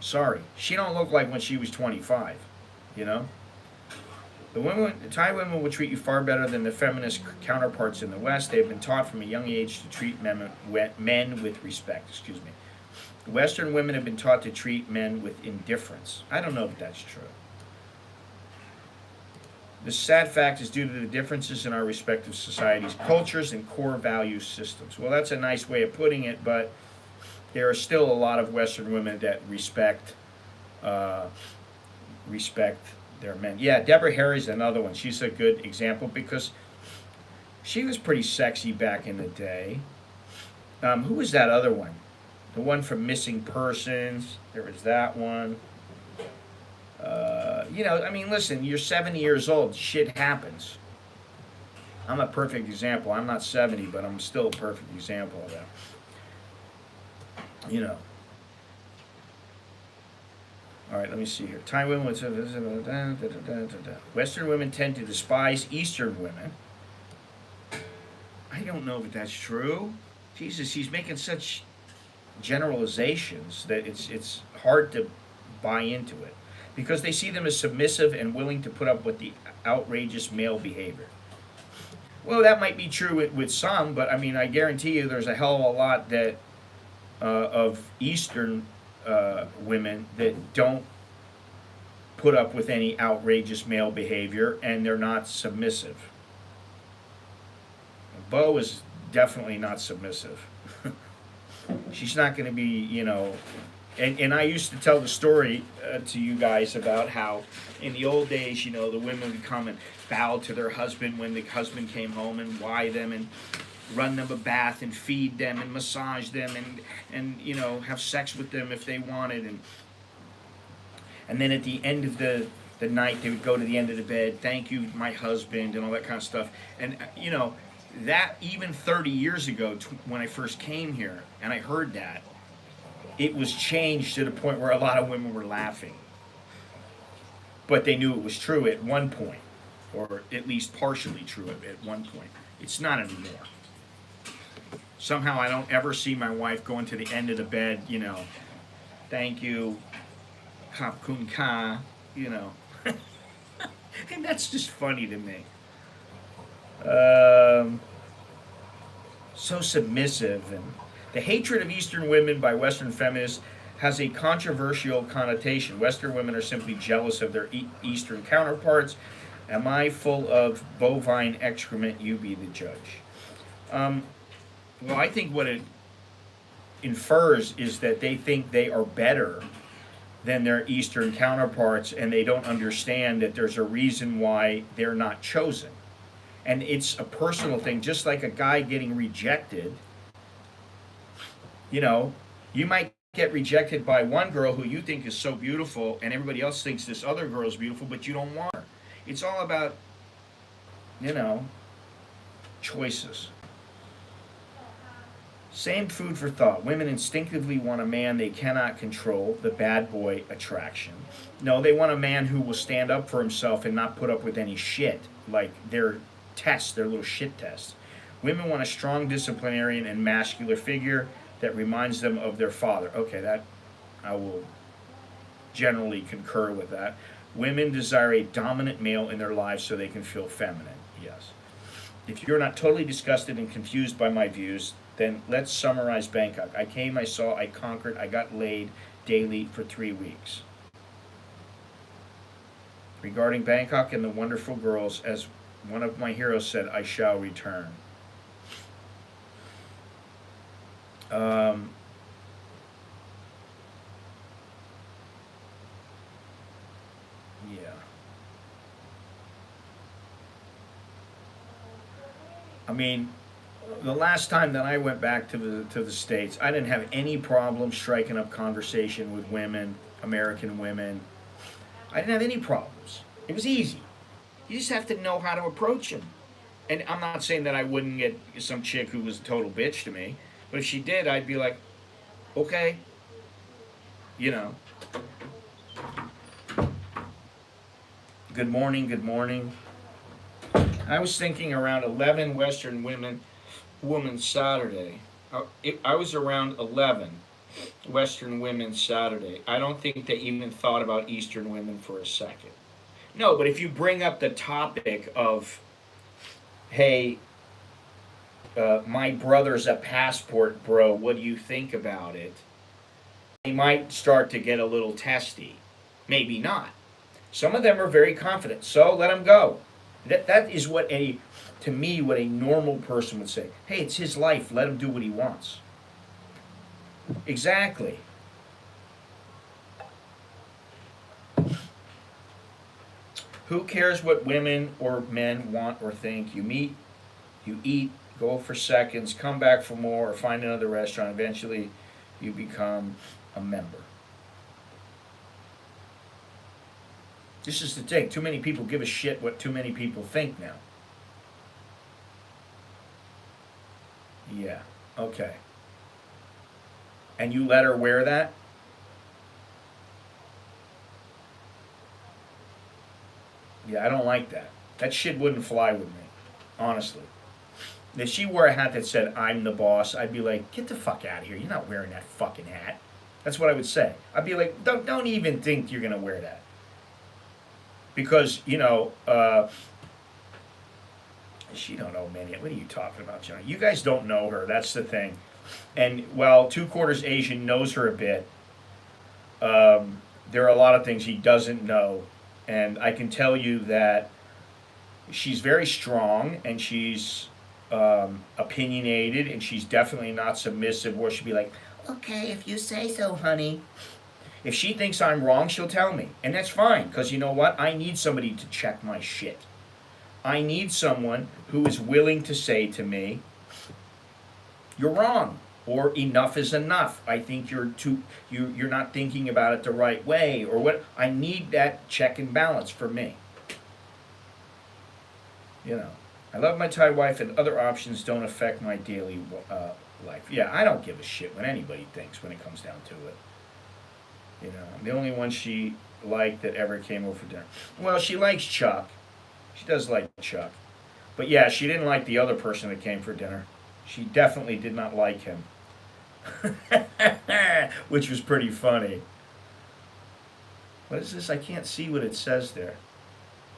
Sorry, she don't look like when she was 25, The Thai women will treat you far better than the feminist counterparts in the West. They have been taught from a young age to treat men with respect. Western women have been taught to treat men with indifference. I don't know if that's true. The sad fact is due to the differences in our respective societies, cultures, and core value systems. Well, that's a nice way of putting it, but there are still a lot of Western women that respect their men. Yeah, Deborah Harry's another one. She's a good example because she was pretty sexy back in the day. Who was that other one? The one from Missing Persons. There was that one. Listen, you're 70 years old. Shit happens. I'm a perfect example. I'm not 70, but I'm still a perfect example of that. All right, let me see here. Thai women, Western women tend to despise Eastern women. I don't know if that's true. Jesus, he's making such generalizations that it's hard to buy into it because they see them as submissive and willing to put up with the outrageous male behavior. Well, that might be true with some, but I mean, I guarantee you, there's a hell of a lot that of Eastern women that don't put up with any outrageous male behavior, and they're not submissive. Bo is definitely not submissive. She's not going to be, and I used to tell the story to you guys about how in the old days, the women would come and bow to their husband when the husband came home and why them and run them a bath and feed them and massage them and have sex with them if they wanted. And then at the end of the night, they would go to the end of the bed, thank you, my husband, and all that kind of stuff. And, that even 30 years ago when I first came here and I heard that, it was changed to the point where a lot of women were laughing. But they knew it was true at one point, or at least partially true at one point. It's not anymore. Somehow I don't ever see my wife going to the end of the bed, thank you, Kap Kun Ka, And that's just funny to me. So submissive, and the hatred of Eastern women by Western feminists has a controversial connotation. Western women are simply jealous of their Eastern counterparts. Am I full of bovine excrement? You be the judge. Well, I think what it infers is that they think they are better than their Eastern counterparts, and they don't understand that there's a reason why they're not chosen. And it's a personal thing, just like a guy getting rejected. You might get rejected by one girl who you think is so beautiful, and everybody else thinks this other girl is beautiful, but you don't want her. It's all about, choices. Same food for thought. Women instinctively want a man they cannot control, the bad boy attraction. No, they want a man who will stand up for himself and not put up with any shit, like their tests, their little shit tests. Women want a strong disciplinarian and masculine figure that reminds them of their father. Okay, that I will generally concur with that. Women desire a dominant male in their lives so they can feel feminine. Yes. If you're not totally disgusted and confused by my views, then let's summarize Bangkok. I came, I saw, I conquered, I got laid daily for 3 weeks. Regarding Bangkok and the wonderful girls, as one of my heroes said, I shall return. Yeah. I mean, the last time that I went back to the States, I didn't have any problem striking up conversation with women, American women. I didn't have any problems. It was easy. You just have to know how to approach them. And I'm not saying that I wouldn't get some chick who was a total bitch to me, but if she did, I'd be like, okay, good morning, good morning. I was thinking around 11 Western women Saturday. I was around 11 Western women Saturday. I don't think they even thought about Eastern women for a second. No, but if you bring up the topic of, hey, my brother's a passport bro, what do you think about it? They might start to get a little testy. Maybe not. Some of them are very confident, so let them go. That is to me, what a normal person would say. Hey, it's his life, let him do what he wants. Exactly. Who cares what women or men want or think? You meet, you eat, go for seconds, come back for more, or find another restaurant. Eventually, you become a member. This is the thing. Too many people give a shit what too many people think now. Yeah, okay. And you let her wear that? Yeah, I don't like that. That shit wouldn't fly with me, honestly. If she wore a hat that said "I'm the boss," I'd be like, "Get the fuck out of here! You're not wearing that fucking hat." That's what I would say. I'd be like, "Don't even think you're gonna wear that," because she don't know Minnie. What are you talking about, Johnny? You guys don't know her. That's the thing. And while two quarters Asian knows her a bit, there are a lot of things he doesn't know. And I can tell you that she's very strong and she's opinionated and she's definitely not submissive where she'd be like, okay, if you say so, honey. If she thinks I'm wrong, she'll tell me. And that's fine, because you know what? I need somebody to check my shit. I need someone who is willing to say to me, you're wrong, or enough is enough. I think you're not thinking about it the right way, or what. I need that check and balance for me. You know, I love my Thai wife, and other options don't affect my daily life. Yeah, I don't give a shit what anybody thinks when it comes down to it. You know, I'm the only one she liked that ever came over for dinner. Well, she likes Chuck. She does like Chuck. But yeah, she didn't like the other person that came for dinner. She definitely did not like him. Which was pretty funny. What is this? I can't see what it says there.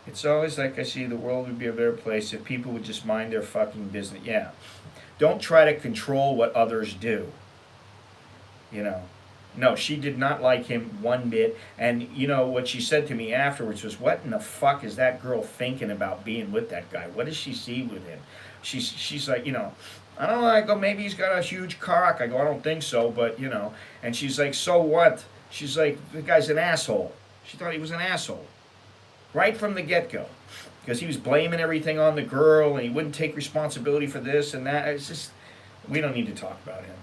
It's always like I see the world would be a better place if people would just mind their fucking business. Yeah. Don't try to control what others do. You know. No, she did not like him one bit. And you know what she said to me afterwards was, "What in the fuck is that girl thinking about being with that guy? What does she see with him?" She's like, I don't know. I go, maybe he's got a huge cock. I go, I don't think so, but And she's like, so what? She's like, the guy's an asshole. She thought he was an asshole right from the get go, because he was blaming everything on the girl and he wouldn't take responsibility for this and that. It's just, we don't need to talk about him.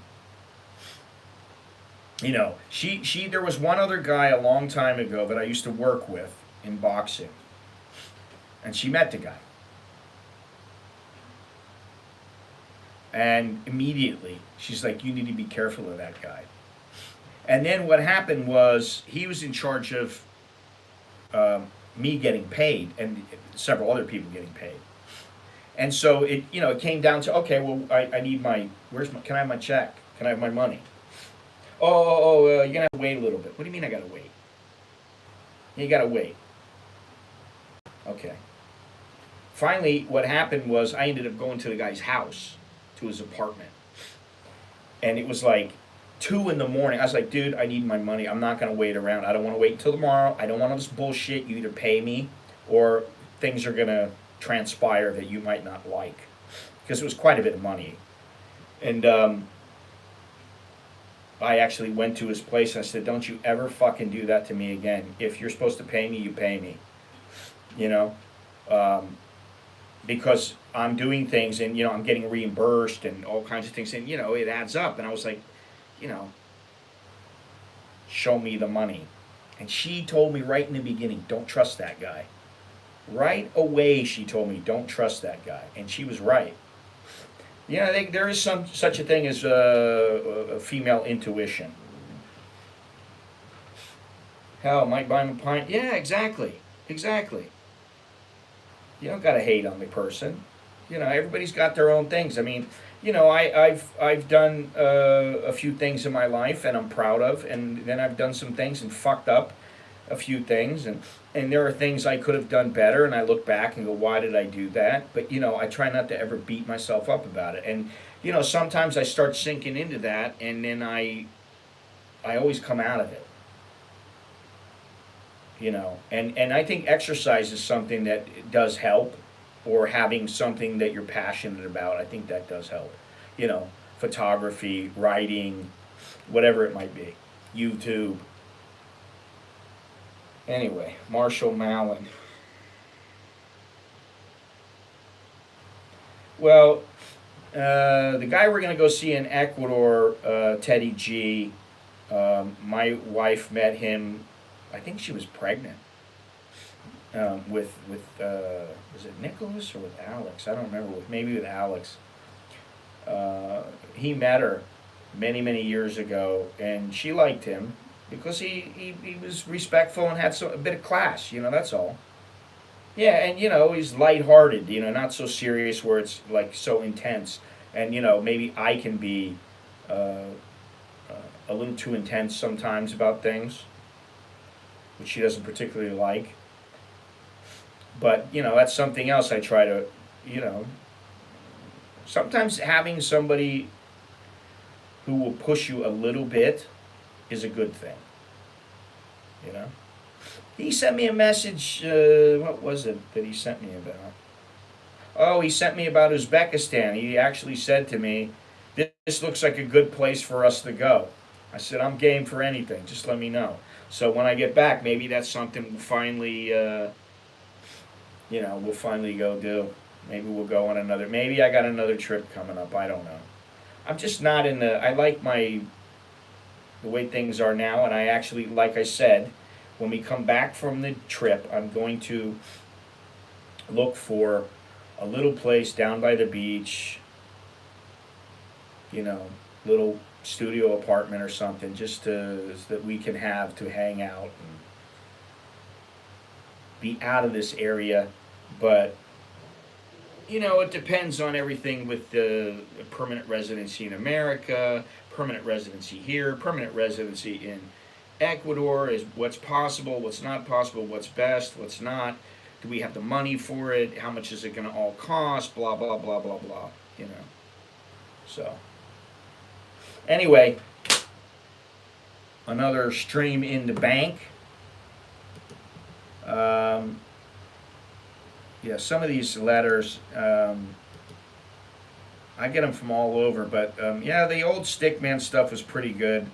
There was one other guy a long time ago that I used to work with in boxing, and she met the guy. And immediately, she's like, you need to be careful of that guy. And then what happened was, he was in charge of me getting paid and several other people getting paid. And so it came down to, okay, well, I need can I have my check? Can I have my money? You're going to have to wait a little bit. What do you mean I got to wait? You got to wait. Okay. Finally, what happened was I ended up going to the guy's house, to his apartment. And it was like 2 a.m. I was like, dude, I need my money. I'm not going to wait around. I don't want to wait until tomorrow. I don't want all this bullshit. You either pay me or things are going to transpire that you might not like. Because it was quite a bit of money. And I actually went to his place and I said, don't you ever fucking do that to me again. If you're supposed to pay me, you pay me. Because I'm doing things and, I'm getting reimbursed and all kinds of things. And, it adds up. And I was like, show me the money. And she told me right in the beginning, don't trust that guy. Right away, she told me, don't trust that guy. And she was right. There is such a thing as a female intuition. Hell, might buy him a pint. Yeah, exactly. You don't gotta hate on the person. Everybody's got their own things. I mean, I've done a few things in my life and I'm proud of, and then I've done some things and fucked up a few things, and there are things I could have done better, and I look back and go, why did I do that? But I try not to ever beat myself up about it. And sometimes I start sinking into that, and then I always come out of it. And I think exercise is something that does help, or having something that you're passionate about. I think that does help. Photography, writing, whatever it might be, YouTube. Anyway, Marshall Mallon. Well, the guy we're going to go see in Ecuador, Teddy G, my wife met him, I think she was pregnant, with was it Nicholas or with Alex? I don't remember, maybe with Alex. He met her many, many years ago, and she liked him. Because he was respectful and had a bit of class, that's all. Yeah, and he's lighthearted, not so serious where it's like so intense. And maybe I can be uh, a little too intense sometimes about things, which she doesn't particularly like. But that's something else I try to, you know, sometimes having somebody who will push you a little bit is a good thing. You know. He sent me a message. What was it that he sent me about? Oh, he sent me about Uzbekistan. He actually said to me, "This looks like a good place for us to go." I said, "I'm game for anything. Just let me know." So when I get back, maybe that's something we'll finally, we'll finally go do. Maybe we'll go on another. Maybe I got another trip coming up. I don't know. I'm just not in the. I like the way things are now, and I actually, like I said, when we come back from the trip, I'm going to look for a little place down by the beach, you know, little studio apartment or something, just that we can have to hang out and be out of this area. But it depends on everything with the permanent residency in America, permanent residency here, permanent residency in Ecuador, is what's possible, what's not possible, what's best, what's not. Do we have the money for it? How much is it going to all cost? Blah, blah, blah, blah, blah. So, anyway, another stream in the bank. Yeah, some of these letters, I get them from all over, but yeah, the old Stickman stuff was pretty good.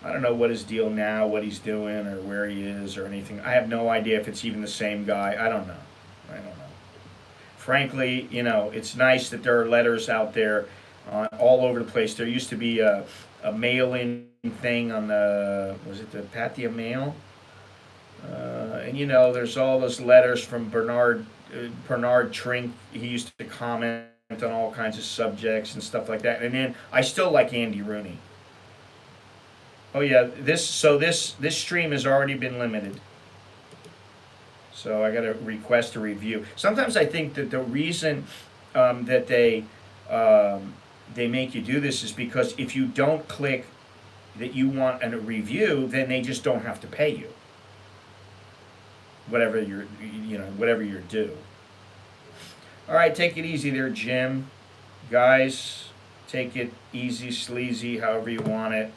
I don't know what his deal now, what he's doing, or where he is, or anything. I have no idea if it's even the same guy. I don't know. Frankly, it's nice that there are letters out there all over the place. There used to be a mail-in thing on was it the Patia Mail? And there's all those letters from Bernard Trink. He used to comment on all kinds of subjects and stuff like that. And then I still like Andy Rooney. Oh yeah, this stream has already been limited. So I got to request a review. Sometimes I think that the reason that they make you do this is because if you don't click that you want a review, then they just don't have to pay you. Whatever you're due. All right, take it easy there, Jim. Guys, take it easy, sleazy, however you want it.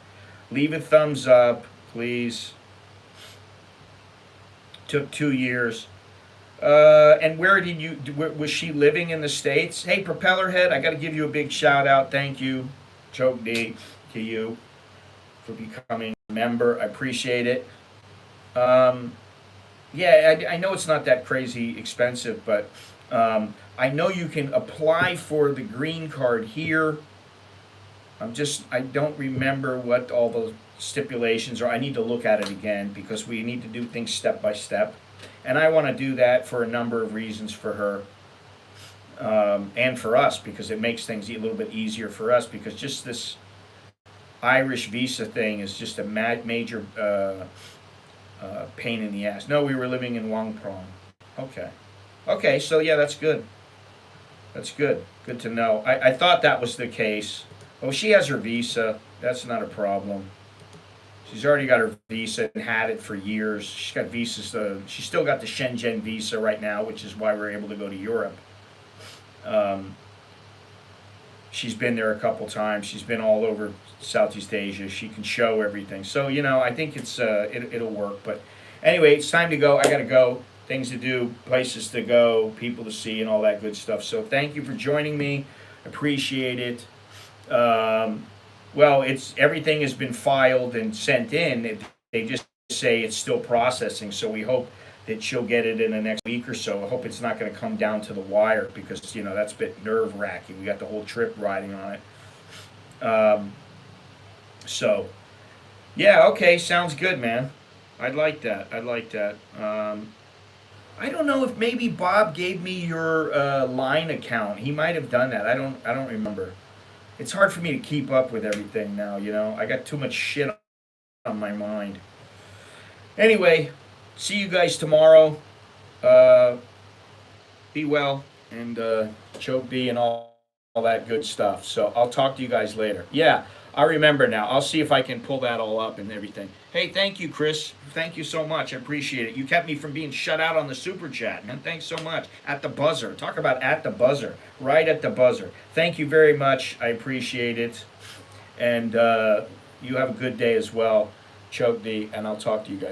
Leave a thumbs up, please. Took 2 years. And where was she living in the States? Hey, Propellerhead, I got to give you a big shout out. Thank you, Choke D, to you for becoming a member. I appreciate it. Yeah, I know it's not that crazy expensive, but I know you can apply for the green card here. I don't remember what all the stipulations are. I need to look at it again because we need to do things step by step. And I want to do that for a number of reasons for her and for us, because it makes things a little bit easier for us, because just this Irish visa thing is just a major pain in the ass. No, we were living in Wang Prong. Okay. Okay, so yeah, that's good. That's good. Good to know. I thought that was the case. Oh, she has her visa. That's not a problem. She's already got her visa and had it for years. She's got visas. She's still got the Shenzhen visa right now, which is why we're able to go to Europe. She's been there a couple times. She's been all over Southeast Asia. She can show everything. So I think it'll work. But anyway, it's time to go. I gotta go. Things to do, places to go, people to see, and all that good stuff. So thank you for joining me. Appreciate it. Well, everything has been filed and sent in. They just say it's still processing, so we hope that she'll get it in the next week or so. I hope it's not going to come down to the wire, because that's a bit nerve-wracking. We got the whole trip riding on it. So, yeah, okay, sounds good, man. I'd like that. I don't know if maybe Bob gave me your line account. He might have done that. I don't remember. It's hard for me to keep up with everything now, I got too much shit on my mind. Anyway, see you guys tomorrow. Be well and choke D and all that good stuff. So I'll talk to you guys later. Yeah, I remember now. I'll see if I can pull that all up and everything. Hey, thank you, Chris. Thank you so much. I appreciate it. You kept me from being shut out on the super chat, man. Thanks so much. At the buzzer. Talk about at the buzzer. Right at the buzzer. Thank you very much. I appreciate it. And you have a good day as well, Choke D, and I'll talk to you guys.